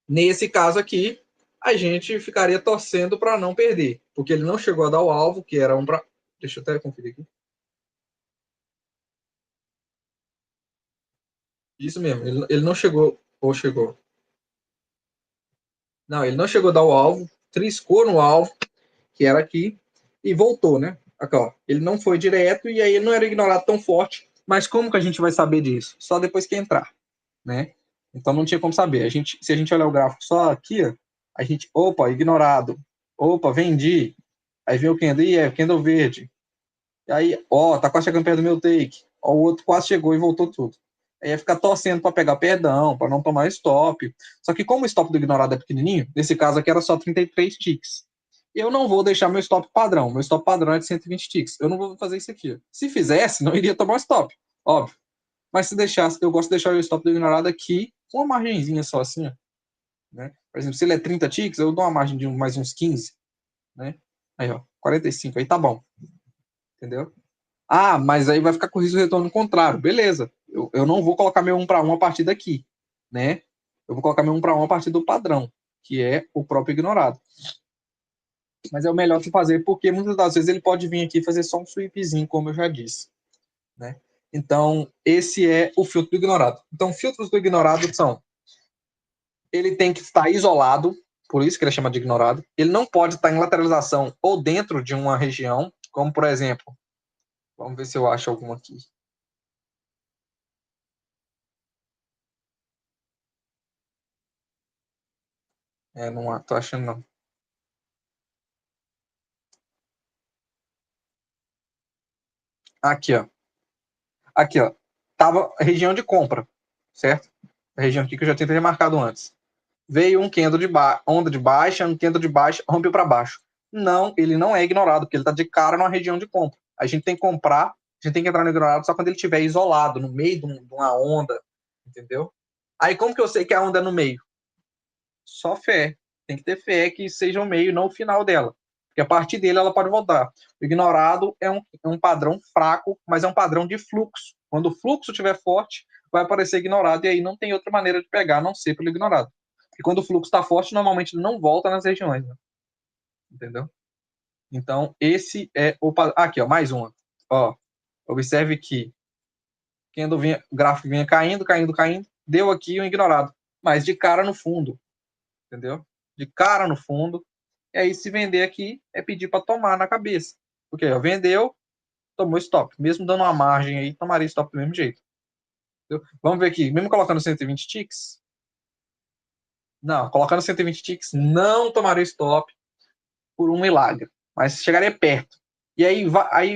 Nesse caso aqui, a gente ficaria torcendo para não perder, porque ele não chegou a dar o alvo, que era 1 para. Deixa eu até conferir aqui. Isso mesmo, ele não chegou, ou chegou. Não, ele não chegou a dar o alvo, triscou no alvo, que era aqui, e voltou, né? Aqui, ó. Ele não foi direto e aí ele não era ignorado tão forte. Mas como que a gente vai saber disso? Só depois que entrar, né? Então não tinha como saber. Se a gente olhar o gráfico só aqui, ó, a gente, opa, ignorado. Opa, vendi. Aí vem o candle, e é candle verde. E aí, ó, tá quase chegando perto do meu take. Ó, o outro quase chegou e voltou tudo. Aí ia ficar torcendo para pegar perdão, para não tomar stop. Só que como o stop do ignorado é pequenininho, nesse caso aqui era só 33 ticks. eu não vou deixar meu stop padrão. Meu stop padrão é de 120 ticks. Eu não vou fazer isso aqui. Se fizesse, não iria tomar um stop, óbvio. Mas se deixasse, eu gosto de deixar o stop do ignorado aqui com uma margenzinha só assim, ó, né? Por exemplo, se ele é 30 ticks, eu dou uma margem de mais uns 15, né? Aí, ó, 45, aí tá bom. Entendeu? Ah, mas aí vai ficar com o risco de retorno contrário. Beleza. Eu não vou colocar meu 1 para 1 a partir daqui, né? Eu vou colocar meu 1 para 1 a partir do padrão, que é o próprio ignorado. Mas é o melhor de fazer, porque muitas das vezes ele pode vir aqui fazer só um sweepzinho, como eu já disse, né? Então, esse é o filtro do ignorado. Então, filtros do ignorado são: ele tem que estar isolado, por isso que ele chama de ignorado. Ele não pode estar em lateralização ou dentro de uma região, como por exemplo, vamos ver se eu acho algum aqui. Não tô achando não. Aqui, ó. Aqui, ó. Tava região de compra, certo? A região aqui que eu já tinha marcado antes. Veio um candle de onda de baixa, um candle de baixa, rompeu para baixo. Não, ele não é ignorado, porque ele está de cara numa região de compra. A gente tem que comprar, a gente tem que entrar no ignorado só quando ele estiver isolado, no meio de uma onda, entendeu? Aí como que eu sei que a onda é no meio? Só fé. Tem que ter fé que seja o meio, não o final dela. Porque a partir dele ela pode voltar. O ignorado é um padrão fraco, mas é um padrão de fluxo. Quando o fluxo estiver forte, vai aparecer ignorado, e aí não tem outra maneira de pegar, a não ser pelo ignorado. E quando o fluxo está forte, normalmente ele não volta nas regiões. Né? Entendeu? Então, esse é o padrão. Aqui, ó, mais uma. Ó, observe que o gráfico vinha caindo, caindo, caindo, deu aqui um ignorado. Mas de cara no fundo. Entendeu? De cara no fundo. E aí, se vender aqui, é pedir para tomar na cabeça. Porque ó, vendeu, tomou stop. Mesmo dando uma margem aí, tomaria stop do mesmo jeito. Entendeu? Vamos ver aqui, mesmo colocando 120 ticks, não, colocando 120 ticks, não tomaria stop por um milagre, mas chegaria perto. E aí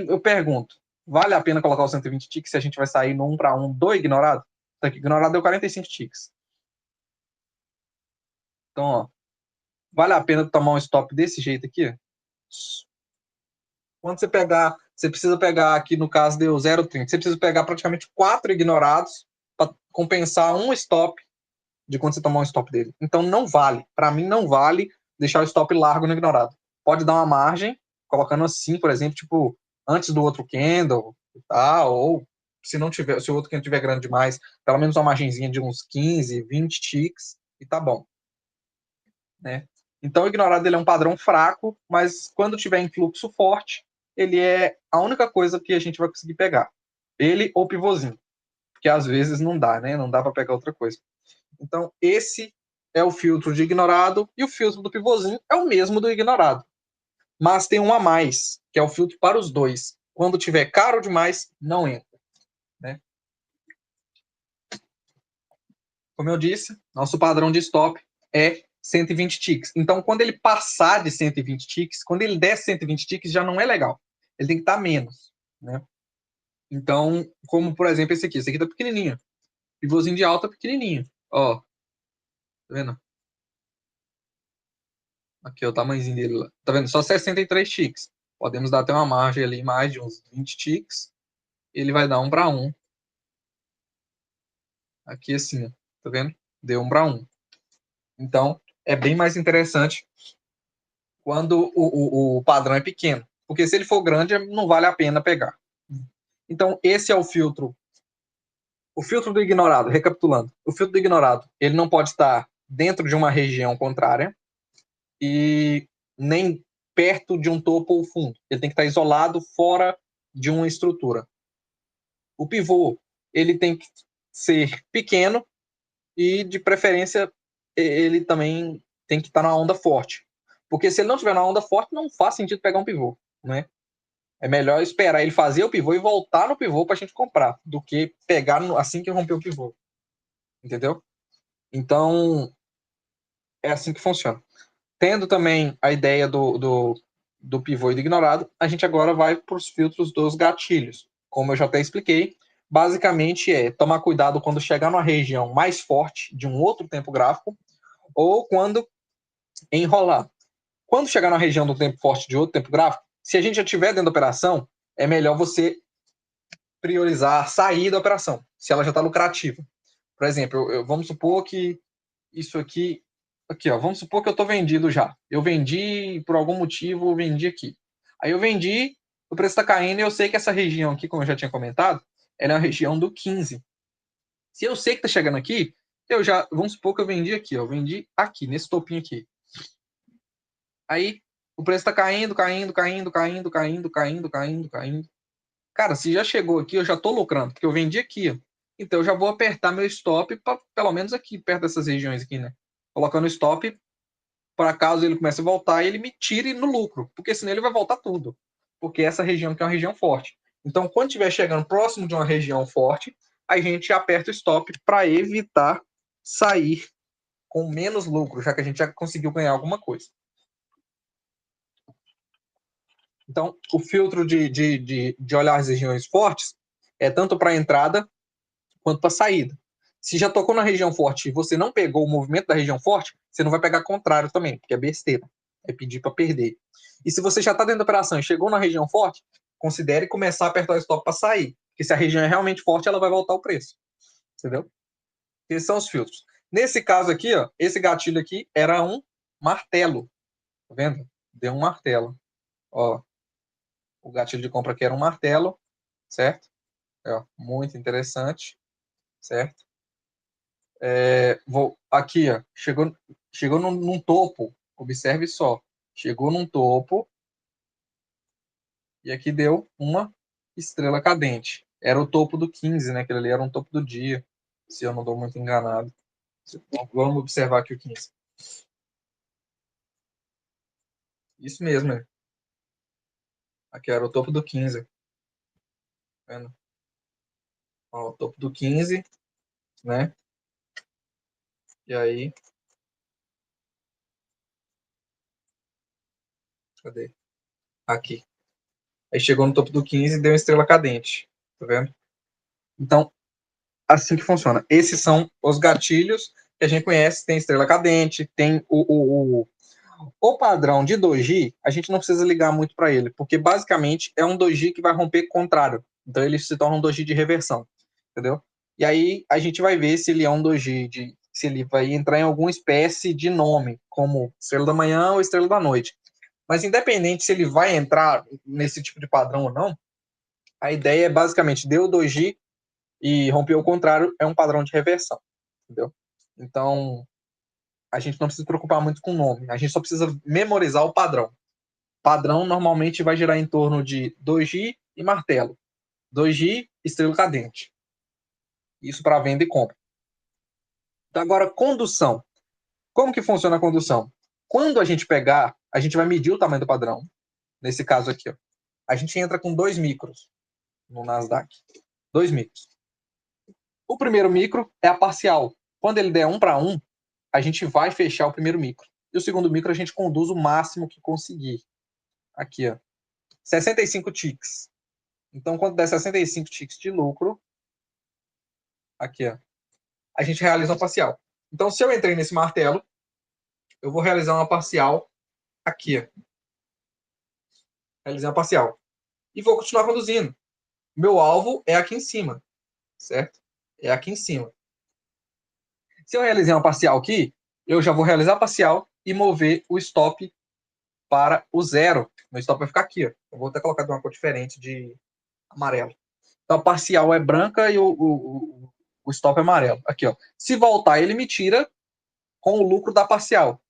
eu pergunto, vale a pena colocar os 120 ticks se a gente vai sair no 1 para 1 do ignorado? Tá aqui, ignorado deu 45 ticks. Então, ó, vale a pena tomar um stop desse jeito aqui? Quando você precisa pegar aqui, no caso, deu 0,30. Você precisa pegar praticamente 4 ignorados para compensar um stop de quando você tomar um stop dele. Então não vale. Para mim, não vale deixar o stop largo no ignorado. Pode dar uma margem, colocando assim, por exemplo, tipo, antes do outro candle, tá? Ou se não tiver, se o outro candle tiver grande demais, pelo menos uma margenzinha de uns 15, 20 ticks e tá bom. Né? Então, o ignorado ele é um padrão fraco, mas quando tiver em fluxo forte, ele é a única coisa que a gente vai conseguir pegar. Ele ou pivôzinho, porque às vezes não dá, né? Não dá para pegar outra coisa. Então, esse é o filtro de ignorado e o filtro do pivôzinho é o mesmo do ignorado. Mas tem um a mais, que é o filtro para os dois. Quando tiver caro demais, não entra. Né? Como eu disse, nosso padrão de stop é 120 ticks. Então, quando ele passar de 120 ticks, quando ele der 120 ticks, já não é legal. Ele tem que estar menos. Né? Então, como por exemplo esse aqui. Esse aqui tá pequenininho. Pivôzinho de alta pequenininho. Ó, tá vendo? Aqui é o tamanhozinho dele lá. Tá vendo? Só 63 ticks. Podemos dar até uma margem ali, mais de uns 20 ticks. Ele vai dar 1 para 1. Aqui assim, tá vendo? Deu 1 para 1. Então, é bem mais interessante quando o padrão é pequeno. Porque se ele for grande, não vale a pena pegar. Então, esse é o filtro. O filtro do ignorado, recapitulando. O filtro do ignorado, ele não pode estar dentro de uma região contrária e nem perto de um topo ou fundo. Ele tem que estar isolado fora de uma estrutura. O pivô, ele tem que ser pequeno e, de preferência, ele também tem que estar na onda forte. Porque se ele não estiver na onda forte, não faz sentido pegar um pivô, né? É melhor esperar ele fazer o pivô e voltar no pivô para a gente comprar, do que pegar assim que romper o pivô. Entendeu? Então, é assim que funciona. Tendo também a ideia do pivô e do ignorado, a gente agora vai para os filtros dos gatilhos. Como eu já até expliquei, basicamente é tomar cuidado quando chegar numa região mais forte de um outro tempo gráfico ou quando enrolar. Quando chegar na região do tempo forte de outro tempo gráfico, se a gente já estiver dentro da operação, é melhor você priorizar sair da operação, se ela já está lucrativa. Por exemplo, vamos supor que isso aqui, ó, vamos supor que eu estou vendido já. Eu vendi, por algum motivo, eu vendi aqui. Aí eu vendi, o preço está caindo e eu sei que essa região aqui, como eu já tinha comentado, ela é a região do 15. Se eu sei que está chegando aqui, vamos supor que eu vendi aqui, ó, eu vendi aqui, nesse topinho aqui. Aí o preço está caindo, caindo, caindo, caindo, caindo, caindo, caindo, caindo. Cara, se já chegou aqui, eu já estou lucrando, porque eu vendi aqui. Ó. Então eu já vou apertar meu stop pra, pelo menos aqui, perto dessas regiões aqui, né? Colocando stop para caso ele comece a voltar e ele me tire no lucro, porque senão ele vai voltar tudo. Porque essa região aqui é uma região forte. Então, quando estiver chegando próximo de uma região forte, a gente aperta o stop para evitar sair com menos lucro, já que a gente já conseguiu ganhar alguma coisa. Então, o filtro de olhar as regiões fortes é tanto para entrada quanto para saída. Se já tocou na região forte e você não pegou o movimento da região forte, você não vai pegar contrário também, porque é besteira. É pedir para perder. E se você já está dentro da operação e chegou na região forte, considere começar a apertar o stop para sair. Porque se a região é realmente forte, ela vai voltar o preço. Entendeu? Esses são os filtros. Nesse caso aqui, ó, esse gatilho aqui era um martelo. Tá vendo? Deu um martelo. Ó, o gatilho de compra aqui era um martelo, certo? É, muito interessante, certo? Aqui, ó, chegou num topo, observe só, chegou num topo e aqui deu uma estrela cadente. Era o topo do 15, né? Aquele ali era um topo do dia, se eu não estou muito enganado. Vamos observar aqui o 15. Isso mesmo, né? Aqui era o topo do 15. Tá vendo? Ó, o topo do 15, né? E aí, cadê? Aqui. Aí chegou no topo do 15 e deu uma estrela cadente. Tá vendo? Então, assim que funciona. Esses são os gatilhos que a gente conhece. Tem estrela cadente, tem o padrão de doji, a gente não precisa ligar muito para ele, porque basicamente é um doji que vai romper contrário. Então ele se torna um doji de reversão, entendeu? E aí a gente vai ver se ele é um doji se ele vai entrar em alguma espécie de nome, como estrela da manhã ou estrela da noite. Mas independente se ele vai entrar nesse tipo de padrão ou não, a ideia é basicamente deu o doji e romper o contrário é um padrão de reversão, entendeu? Então, a gente não precisa se preocupar muito com o nome, a gente só precisa memorizar o padrão. Padrão normalmente vai girar em torno de doji e martelo. Doji, estrela cadente. Isso para venda e compra. Então, agora, condução. Como que funciona a condução? Quando a gente pegar, a gente vai medir o tamanho do padrão. Nesse caso aqui, ó. A gente entra com 2 micros no Nasdaq. 2 micros. O primeiro micro é a parcial. Quando ele der 1 para 1, a gente vai fechar o primeiro micro. E o segundo micro a gente conduz o máximo que conseguir. Aqui, ó. 65 ticks. Então, quando der 65 ticks de lucro, aqui, ó, a gente realiza uma parcial. Então, se eu entrei nesse martelo, eu vou realizar uma parcial aqui, ó. Realizar uma parcial. E vou continuar conduzindo. Meu alvo é aqui em cima, certo? É aqui em cima. Se eu realizar uma parcial aqui, eu já vou realizar a parcial e mover o stop para o zero. Meu stop vai ficar aqui, ó. Eu vou até colocar de uma cor diferente de amarelo. Então, a parcial é branca e o stop é amarelo. Aqui, ó. Se voltar, ele me tira com o lucro da parcial.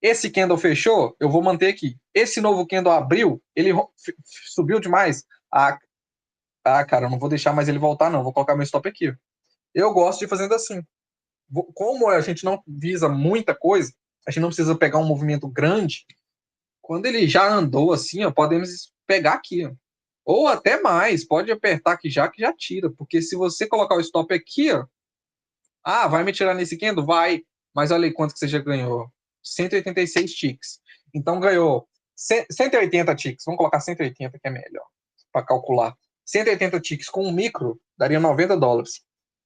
Esse candle fechou, eu vou manter aqui. Esse novo candle abriu, ele subiu demais. Cara, eu não vou deixar mais ele voltar, não. Vou colocar meu stop aqui. Eu gosto de fazendo assim. Como a gente não visa muita coisa, a gente não precisa pegar um movimento grande. Quando ele já andou assim, ó, podemos pegar aqui, ó. Ou até mais, pode apertar aqui já que já tira, porque se você colocar o stop aqui, ó, vai me tirar nesse candle? Vai, mas olha aí quanto que você já ganhou, 186 ticks. Então ganhou 180 ticks, vamos colocar 180 que é melhor, para calcular. 180 ticks com um micro daria $90.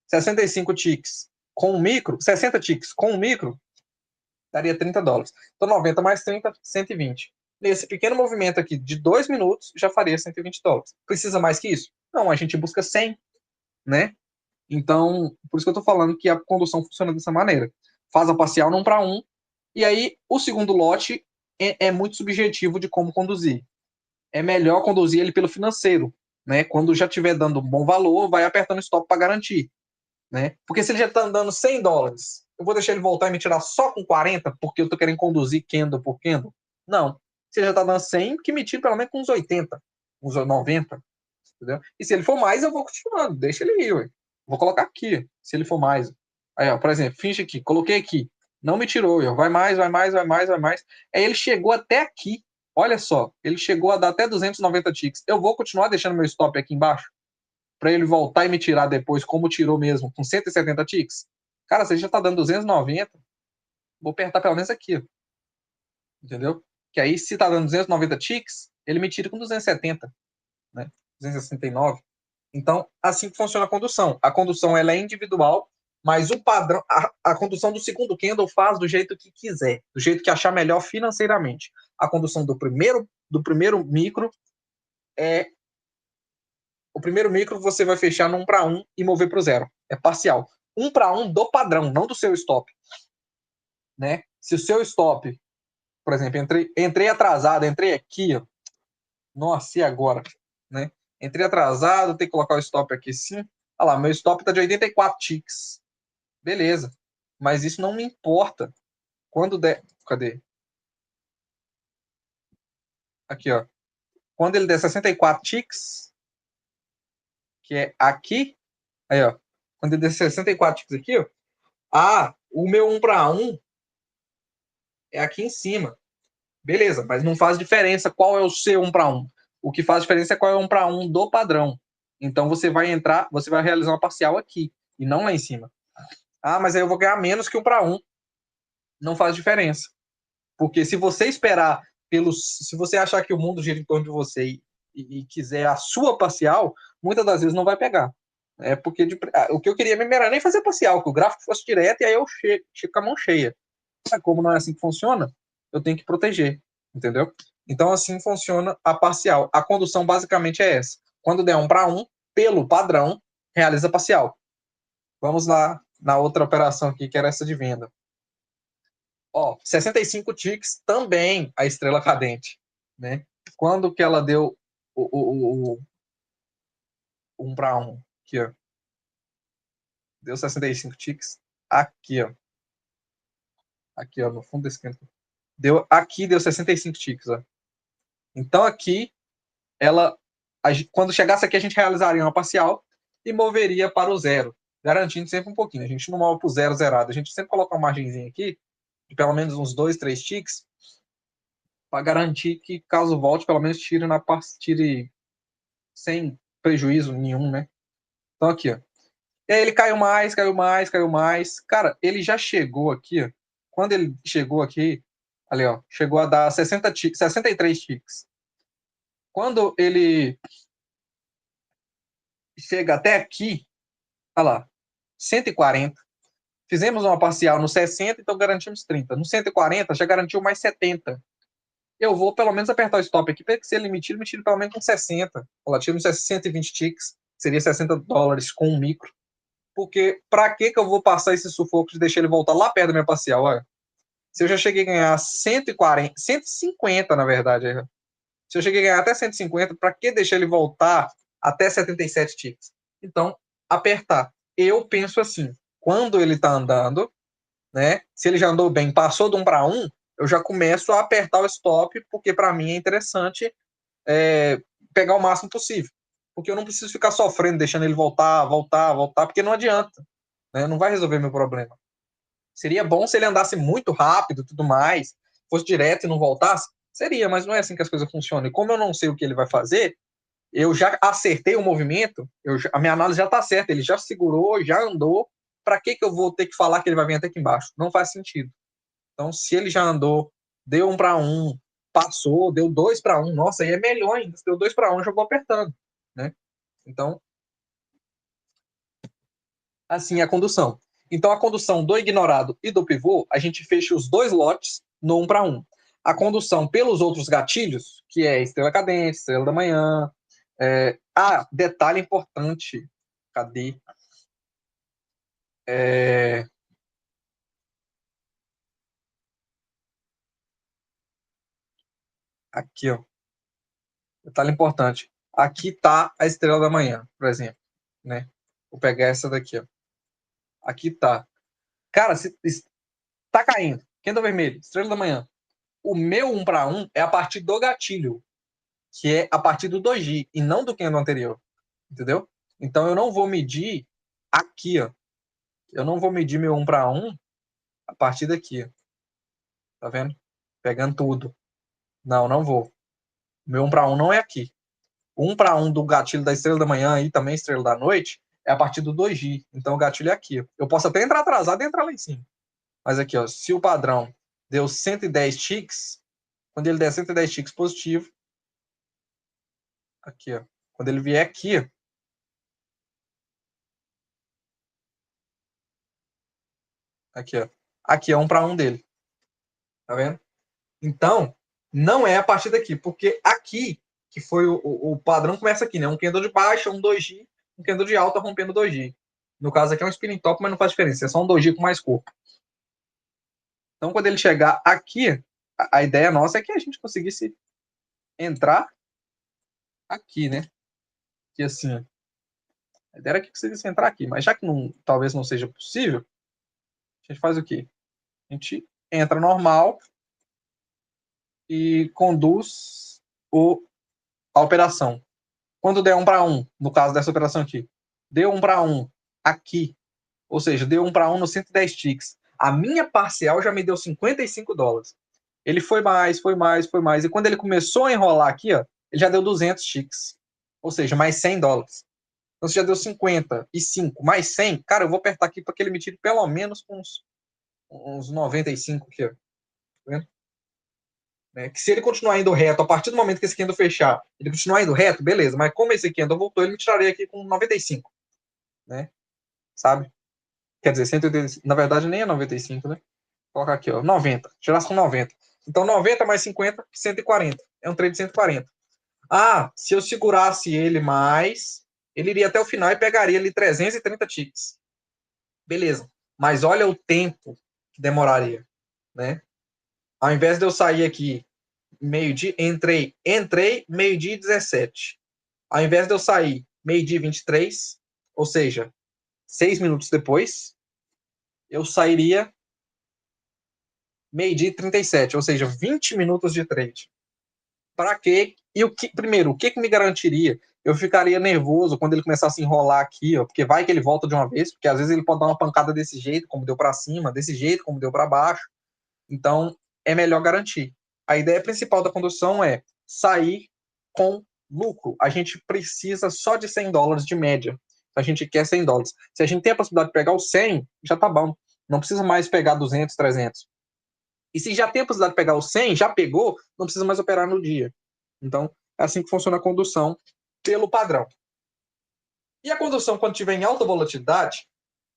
65 ticks com um micro, 60 ticks com um micro daria $30. Então, 90 mais 30, 120. Nesse pequeno movimento aqui de 2 minutos, já faria $120. Precisa mais que isso? Não, a gente busca 100, né? Então, por isso que eu estou falando que a condução funciona dessa maneira. Faz a parcial num para um, e aí o segundo lote é muito subjetivo de como conduzir. É melhor conduzir ele pelo financeiro, né? Quando já estiver dando um bom valor, vai apertando stop para garantir, né? Porque se ele já está dando $100, eu vou deixar ele voltar e me tirar só com 40 porque eu estou querendo conduzir candle por candle? Não. Se ele já está dando 100, que me tire pelo menos com uns 80, uns 90, entendeu? E se ele for mais, eu vou continuando, deixa ele ir, ué. Vou colocar aqui, se ele for mais. Aí, ó, por exemplo, finge aqui, coloquei aqui, não me tirou, ó, vai mais, vai mais, vai mais, vai mais. Aí ele chegou até aqui, olha só, ele chegou a dar até 290 ticks. Eu vou continuar deixando meu stop aqui embaixo, para ele voltar e me tirar depois, como tirou mesmo, com 170 ticks. Cara, você já tá dando 290, vou apertar pelo menos aqui, entendeu? Que aí, se tá dando 290 ticks, ele me tira com 270, né? 269. Então, assim que funciona a condução. A condução ela é individual, mas o padrão, a condução do segundo candle faz do jeito que quiser, do jeito que achar melhor financeiramente. A condução do primeiro micro é o primeiro micro você vai fechar no 1 para 1 e mover para o zero. É parcial. 1 para 1 do padrão, não do seu stop, né? Se o seu stop, por exemplo, entrei atrasado, entrei aqui, ó. Nossa, e agora, né? Entrei atrasado, tem que colocar o stop aqui sim. Olha lá, meu stop está de 84 ticks. Beleza. Mas isso não me importa. Quando der. Cadê? Aqui, ó. Quando ele der 64 ticks, que é aqui. Aí, ó. Quando ele der 64 ticks aqui, ó. Ah, o meu 1 para 1 é aqui em cima. Beleza, mas não faz diferença qual é o seu 1 para 1. O que faz diferença é qual é o 1 para 1 do padrão. Então você vai entrar, você vai realizar uma parcial aqui e não lá em cima. Ah, mas aí eu vou ganhar menos que 1 para 1. Não faz diferença. Porque se você esperar se você achar que o mundo gira em torno de você e quiser a sua parcial, muitas das vezes não vai pegar. É porque o que eu queria mesmo era nem fazer parcial, que o gráfico fosse direto e aí eu chego com a mão cheia. Mas como não é assim que funciona, eu tenho que proteger, entendeu? Então assim funciona a parcial. A condução basicamente é essa. Quando der 1 para 1, pelo padrão, realiza parcial. Vamos lá na outra operação aqui, que era essa de venda. Ó, 65 ticks também a estrela cadente, né? Quando que ela deu o 1 para 1? Aqui, ó. Deu 65 ticks. Aqui, ó. Aqui, ó, no fundo desse canto. Aqui deu 65 ticks, ó. Então aqui, quando chegasse aqui, a gente realizaria uma parcial e moveria para o zero, garantindo sempre um pouquinho. A gente não move para o zero zerado. A gente sempre coloca uma margenzinha aqui, de pelo menos uns 2, 3 ticks, para garantir que, caso volte, pelo menos tire sem prejuízo nenhum, né? Então aqui, ó. E aí ele caiu mais, caiu mais, caiu mais. Cara, ele já chegou aqui, ó. Quando ele chegou aqui, ali, ó, chegou a dar 63 ticks. Quando ele chega até aqui, olha lá, 140. Fizemos uma parcial no 60, então garantimos 30. No 140, já garantiu mais 70. Eu vou pelo menos apertar o stop aqui, porque se ele me tira pelo menos com 60. Olha lá, tira uns 120 ticks, seria $60 com um micro. Porque pra que eu vou passar esse sufoco de deixar ele voltar lá perto da minha parcial? Olha, se eu já cheguei a ganhar 140, 150 na verdade. Se eu cheguei a ganhar até 150, pra que deixar ele voltar até 77 ticks? Então, apertar. Eu penso assim, quando ele tá andando, né? Se ele já andou bem, passou de 1 para 1, eu já começo a apertar o stop, porque para mim é interessante pegar o máximo possível. Porque eu não preciso ficar sofrendo, deixando ele voltar, voltar, voltar, porque não adianta. Né? Não vai resolver meu problema. Seria bom se ele andasse muito rápido e tudo mais, fosse direto e não voltasse? Seria, mas não é assim que as coisas funcionam. E como eu não sei o que ele vai fazer, eu já acertei o movimento, a minha análise já está certa, ele já segurou, já andou, para que eu vou ter que falar que ele vai vir até aqui embaixo? Não faz sentido. Então, se ele já andou, deu 1 para 1, passou, deu 2 para 1, nossa, aí é melhor ainda, se deu 2 para 1, eu já vou apertando, né? Então, assim é a condução. Então, a condução do ignorado e do pivô, a gente fecha os dois lotes no 1 para 1. A condução pelos outros gatilhos, que é estrela cadente, estrela da manhã. Detalhe importante. Cadê? Aqui, ó. Detalhe importante. Aqui tá a estrela da manhã, por exemplo, né? Vou pegar essa daqui, ó. Aqui tá. Cara, se tá caindo. Candle vermelho, estrela da manhã. O meu 1 para 1 é a partir do gatilho, que é a partir do doji e não do candle anterior. Entendeu? Então eu não vou medir aqui, ó. Eu não vou medir meu 1 para 1 a partir daqui, ó. Tá vendo? Pegando tudo. Não vou. Meu 1 para 1 não é aqui. O 1 para 1 do gatilho da estrela da manhã e também estrela da noite é a partir do 2G. Então o gatilho é aqui. Eu posso até entrar atrasado e entrar lá em cima. Mas aqui, ó, se o padrão deu 110 ticks, quando ele der 110 ticks positivo, aqui, ó, quando ele vier aqui, aqui, ó, aqui é 1 para 1 dele. Tá vendo? Então, não é a partir daqui, porque aqui, que foi o padrão, começa aqui, né? Um candle de baixa, um 2G, um candle de alta rompendo 2G. No caso aqui é um spinning top, mas não faz diferença, é só um 2G com mais corpo. Então, quando ele chegar aqui, a ideia nossa é que a gente conseguisse entrar aqui, né? Que assim, a ideia era que conseguisse entrar aqui, mas já que não, talvez não seja possível, a gente faz o quê? A gente entra normal e conduz a operação. Quando der 1 para 1, no caso dessa operação aqui, deu 1 para 1 aqui, ou seja, deu 1 para 1 no 110 ticks. A minha parcial já me deu $55. Ele foi mais, foi mais, foi mais. E quando ele começou a enrolar aqui, ó, ele já deu 200 ticks. Ou seja, mais $100. Então, se já deu 55 mais 100, cara, eu vou apertar aqui para que ele me tire pelo menos uns 95 aqui, ó. Tá vendo? Que se ele continuar indo reto, a partir do momento que esse candle fechar, ele continuar indo reto, beleza. Mas como esse candle voltou, ele me tiraria aqui com 95, né? Sabe? Quer dizer, 185, na verdade nem é 95, né? Coloca aqui, ó, 90. Tirasse com 90. Então 90 mais 50, 140. É um trade de 140. Se eu segurasse ele mais, ele iria até o final e pegaria ali 330 ticks. Beleza. Mas olha o tempo que demoraria, né? Ao invés de eu sair aqui meio-dia, entrei meio-dia e 17. Ao invés de eu sair meio-dia e 23, ou seja, 6 minutos depois, eu sairia meio-dia e 37, ou seja, 20 minutos de trade. Para quê? E primeiro, o que me garantiria? Eu ficaria nervoso quando ele começasse a enrolar aqui, ó, porque vai que ele volta de uma vez, porque às vezes ele pode dar uma pancada desse jeito, como deu para cima, desse jeito, como deu para baixo. Então, é melhor garantir. A ideia principal da condução é sair com lucro. A gente precisa só de $100 de média. A gente quer $100. Se a gente tem a possibilidade de pegar o 100, já tá bom. Não precisa mais pegar 200, 300. E se já tem a possibilidade de pegar o 100, já pegou, não precisa mais operar no dia. Então, é assim que funciona a condução pelo padrão. E a condução, quando tiver em alta volatilidade,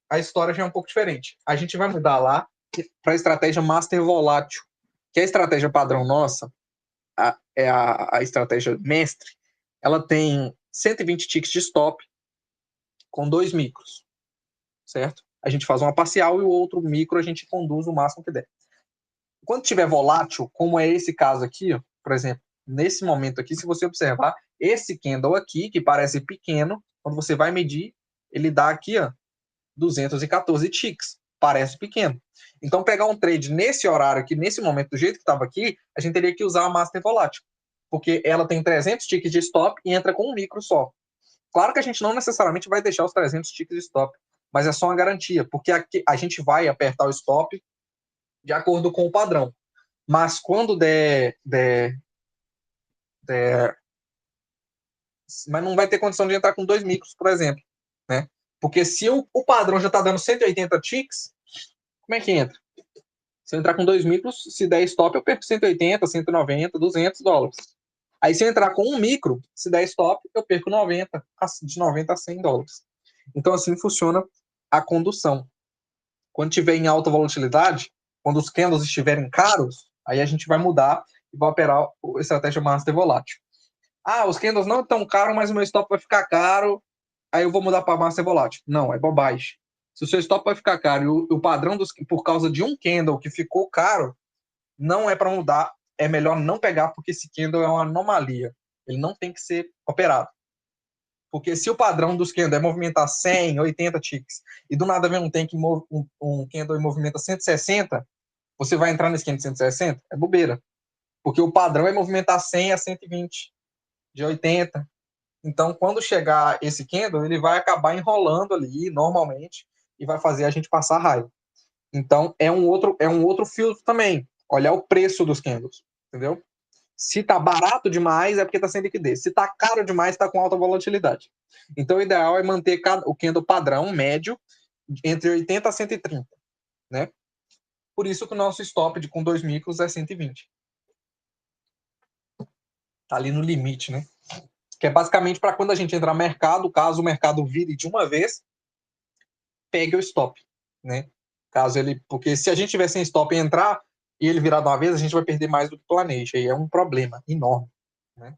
a história já é um pouco diferente. A gente vai mudar lá para a estratégia Master Volátil, que é a estratégia padrão nossa, a estratégia mestre. Ela tem 120 ticks de stop com 2 micros, certo? A gente faz uma parcial e o outro micro a gente conduz o máximo que der. Quando tiver volátil, como é esse caso aqui, ó, por exemplo, nesse momento aqui, se você observar, esse candle aqui, que parece pequeno, quando você vai medir, ele dá aqui, ó, 214 ticks. Parece pequeno. Então, pegar um trade nesse horário aqui, nesse momento, do jeito que estava aqui, a gente teria que usar a Master Volátil, porque ela tem 300 ticks de stop e entra com um micro só. Claro que a gente não necessariamente vai deixar os 300 ticks de stop, mas é só uma garantia, porque aqui a gente vai apertar o stop de acordo com o padrão. Mas quando mas não vai ter condição de entrar com 2 micros, por exemplo, né? Porque se o padrão já está dando 180 ticks, como é que entra? Se eu entrar com 2 micros, se der stop, eu perco 180, 190, $200. Aí se eu entrar com um micro, se der stop, eu perco 90, de 90 a $100. Então assim funciona a condução. Quando tiver em alta volatilidade, quando os candles estiverem caros, aí a gente vai mudar e vai operar a estratégia master volátil. Os candles não estão caros, mas o meu stop vai ficar caro, aí eu vou mudar para master volátil. Não, é bobagem. Se o seu stop vai ficar caro e o padrão por causa de um candle que ficou caro, não é para mudar, é melhor não pegar, porque esse candle é uma anomalia. Ele não tem que ser operado. Porque se o padrão dos candles é movimentar 100, 80 ticks, e do nada vem um candle e movimenta 160, você vai entrar nesse candle de 160? É bobeira. Porque o padrão é movimentar 100 a 120, de 80. Então, quando chegar esse candle, ele vai acabar enrolando ali, normalmente, e vai fazer a gente passar raiva. Então, é um outro filtro também. Olhar o preço dos candles, entendeu? Se tá barato demais, é porque tá sem liquidez. Se tá caro demais, tá com alta volatilidade. Então, o ideal é manter o candle padrão, médio, entre 80 a 130, né? Por isso que o nosso stop com 2 micros é 120. Tá ali no limite, né? Que é basicamente para quando a gente entrar no mercado, caso o mercado vire de uma vez, pegue o stop, né? Porque se a gente tiver sem stop e entrar e ele virar de uma vez, a gente vai perder mais do que planeja, e é um problema enorme, né?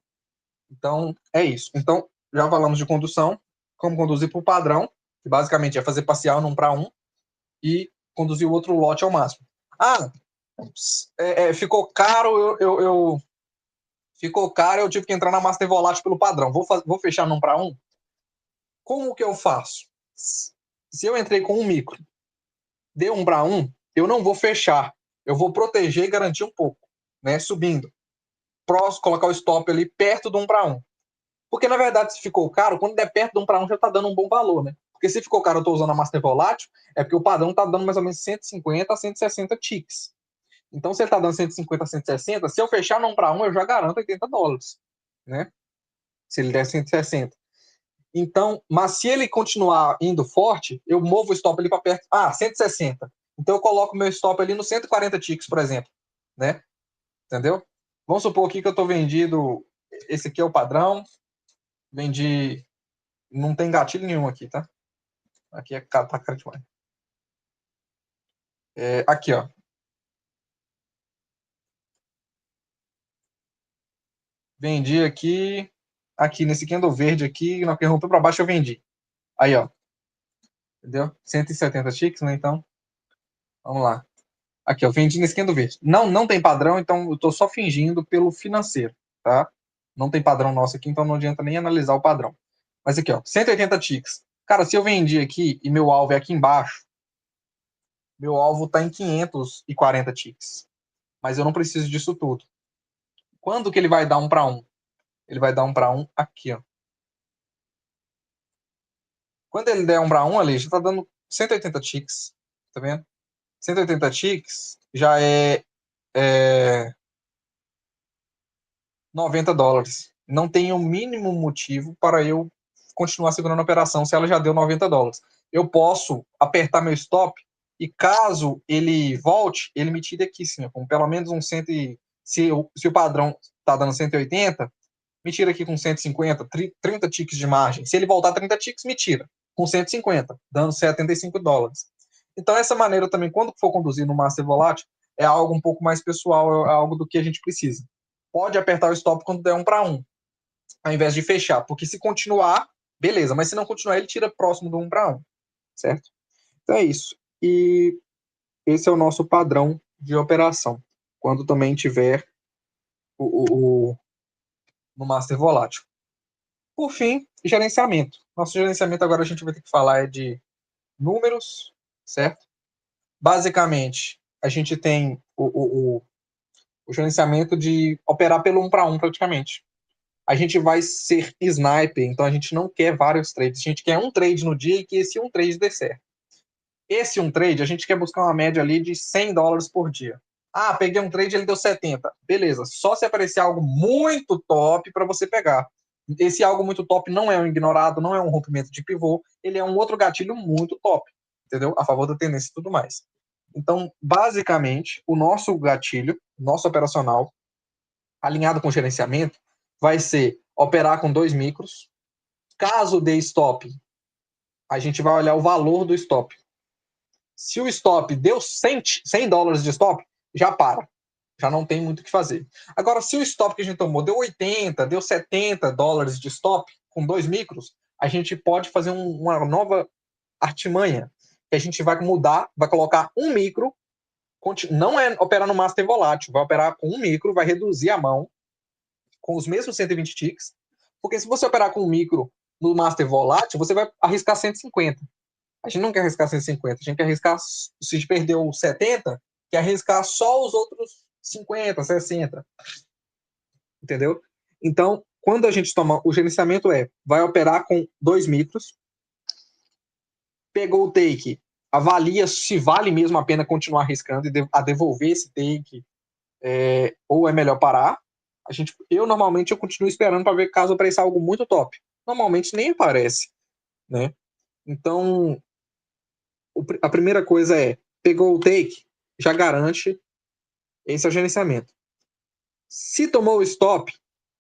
Então, é isso. Então, já falamos de condução, como conduzir para o padrão, que basicamente é fazer parcial num para um e conduzir o outro lote ao máximo. Ficou caro, ficou caro, eu tive que entrar na master volátil pelo padrão. Vou fechar num para um? Como que eu faço? Se eu entrei com um micro, deu um para um, eu não vou fechar. Eu vou proteger e garantir um pouco, né? Subindo. Próximo, colocar o stop ali perto do um para um. Porque, na verdade, se ficou caro, quando der perto de um para um, já está dando um bom valor, né? Porque se ficou caro, eu estou usando a Master Volátil, é porque o padrão está dando mais ou menos 150 a 160 ticks. Então, se ele está dando 150 a 160, se eu fechar num para um, eu já garanto $80, né? Se ele der 160. Então, mas se ele continuar indo forte, eu movo o stop ali para perto. 160. Então, eu coloco meu stop ali no 140 ticks, por exemplo, né? Entendeu? Vamos supor aqui que eu estou vendido. Esse aqui é o padrão. Vendi. Não tem gatilho nenhum aqui, tá? Aqui tá cara demais. Aqui, ó. Vendi aqui. Aqui, nesse candle verde aqui, na que rompeu para baixo, eu vendi. Aí, ó. Entendeu? 170 ticks, né? Então, vamos lá. Aqui, ó. Vendi nesse candle verde. Não tem padrão, então eu tô só fingindo pelo financeiro, tá? Não tem padrão nosso aqui, então não adianta nem analisar o padrão. Mas aqui, ó. 180 ticks. Cara, se eu vendi aqui e meu alvo é aqui embaixo, meu alvo tá em 540 ticks. Mas eu não preciso disso tudo. Quando que ele vai dar um para um? Ele vai dar um para um aqui, ó. Quando ele der um para um ali, já tá dando 180 ticks, tá vendo? 180 ticks já é $90. Não tem o mínimo motivo para eu continuar segurando a operação se ela já deu $90. Eu posso apertar meu stop e caso ele volte, ele me tira aqui, sim, com pelo menos um 100. Se o padrão tá dando 180, me tira aqui com 150, 30 ticks de margem. Se ele voltar 30 ticks, me tira com 150, dando $75. Então, essa maneira também, quando for conduzir no Master Volátil, é algo um pouco mais pessoal, é algo do que a gente precisa. Pode apertar o stop quando der um para um, ao invés de fechar, porque se continuar, beleza, mas se não continuar, ele tira próximo do um para um, certo? Então é isso. E esse é o nosso padrão de operação, quando também tiver no Master Volátil. Por fim, gerenciamento. Nosso gerenciamento agora a gente vai ter que falar de números, certo? Basicamente, a gente tem o gerenciamento de operar pelo um para um praticamente. A gente vai ser sniper, então a gente não quer vários trades. A gente quer um trade no dia e que esse um trade dê certo. Esse um trade, a gente quer buscar uma média ali de $100 por dia. Peguei um trade, ele deu 70. Beleza, só se aparecer algo muito top para você pegar. Esse algo muito top não é um ignorado, não é um rompimento de pivô, ele é um outro gatilho muito top, entendeu? A favor da tendência e tudo mais. Então, basicamente, o nosso gatilho, nosso operacional, alinhado com o gerenciamento, vai ser operar com 2 micros. Caso dê stop, a gente vai olhar o valor do stop. Se o stop deu 100 dólares de stop, já para. Já não tem muito o que fazer. Agora, se o stop que a gente tomou deu 80, deu 70 dólares de stop, com 2 micros, a gente pode fazer uma nova artimanha, que a gente vai mudar, vai colocar um micro, não é operar no master volátil, vai operar com um micro, vai reduzir a mão, com os mesmos 120 ticks, porque se você operar com um micro no master volátil, você vai arriscar 150. A gente não quer arriscar 150, a gente quer arriscar, se perdeu 70, quer arriscar só os outros 50, 60. Entendeu? Então, quando a gente toma o gerenciamento vai operar com 2 micros, pegou o take, avalia se vale mesmo a pena continuar arriscando e a devolver esse take, ou é melhor parar. Eu normalmente continuo esperando para ver caso apareça algo muito top. Normalmente nem aparece, né? Então, a primeira coisa pegou o take, já garante, esse é o gerenciamento. Se tomou o stop,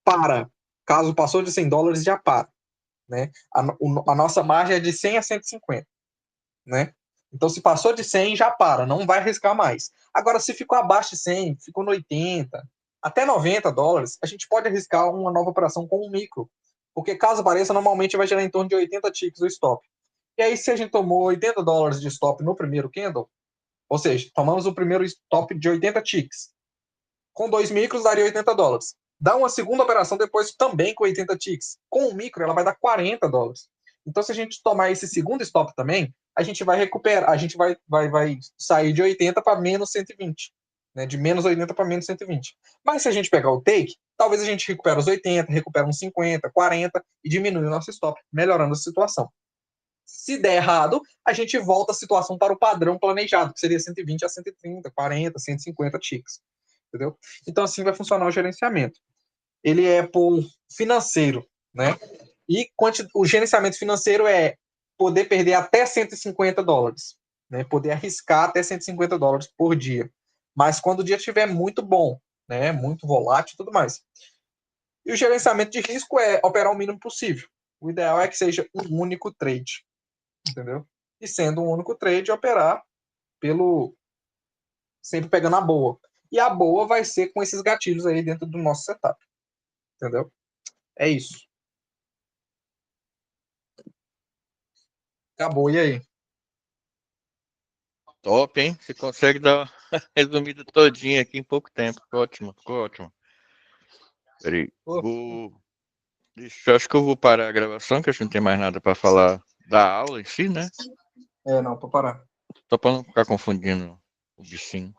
para. Caso passou de 100 dólares, já para. Né? A nossa margem é de 100 a 150. Né? Então, se passou de 100, já para, não vai arriscar mais. Agora, se ficou abaixo de 100, ficou no 80, até 90 dólares, a gente pode arriscar uma nova operação com um micro. Porque caso apareça, normalmente vai gerar em torno de 80 ticks o stop. E aí, se a gente tomou 80 dólares de stop no primeiro candle, ou seja, tomamos o primeiro stop de 80 ticks, com 2 micros daria 80 dólares. Dá uma segunda operação depois também com 80 ticks. Com o micro, ela vai dar 40 dólares. Então, se a gente tomar esse segundo stop também, a gente vai recuperar, a gente vai sair de 80 para menos 120. Né? De menos 80 para menos 120. Mas se a gente pegar o take, talvez a gente recupere os 80, recupera uns 50, 40 e diminui o nosso stop, melhorando a situação. Se der errado, a gente volta a situação para o padrão planejado, que seria 120 a 130, 40, 150 ticks. Entendeu? Então, assim vai funcionar o gerenciamento. Ele é por financeiro, né? E o gerenciamento financeiro é poder perder até 150 dólares, né? Poder arriscar até 150 dólares por dia. Mas quando o dia estiver muito bom, né? Muito volátil e tudo mais. E o gerenciamento de risco é operar o mínimo possível. O ideal é que seja um único trade, entendeu? E sendo um único trade, operar sempre pegando a boa. E a boa vai ser com esses gatilhos aí dentro do nosso setup. Entendeu? É isso. Acabou, e aí? Top, hein? Você consegue dar uma resumida todinha aqui em pouco tempo. Ficou ótimo, ficou ótimo. Peraí, eu acho que eu vou parar a gravação, que a gente não tem mais nada para falar da aula em si, né? Não, pra parar. Só para não ficar confundindo o bichinho.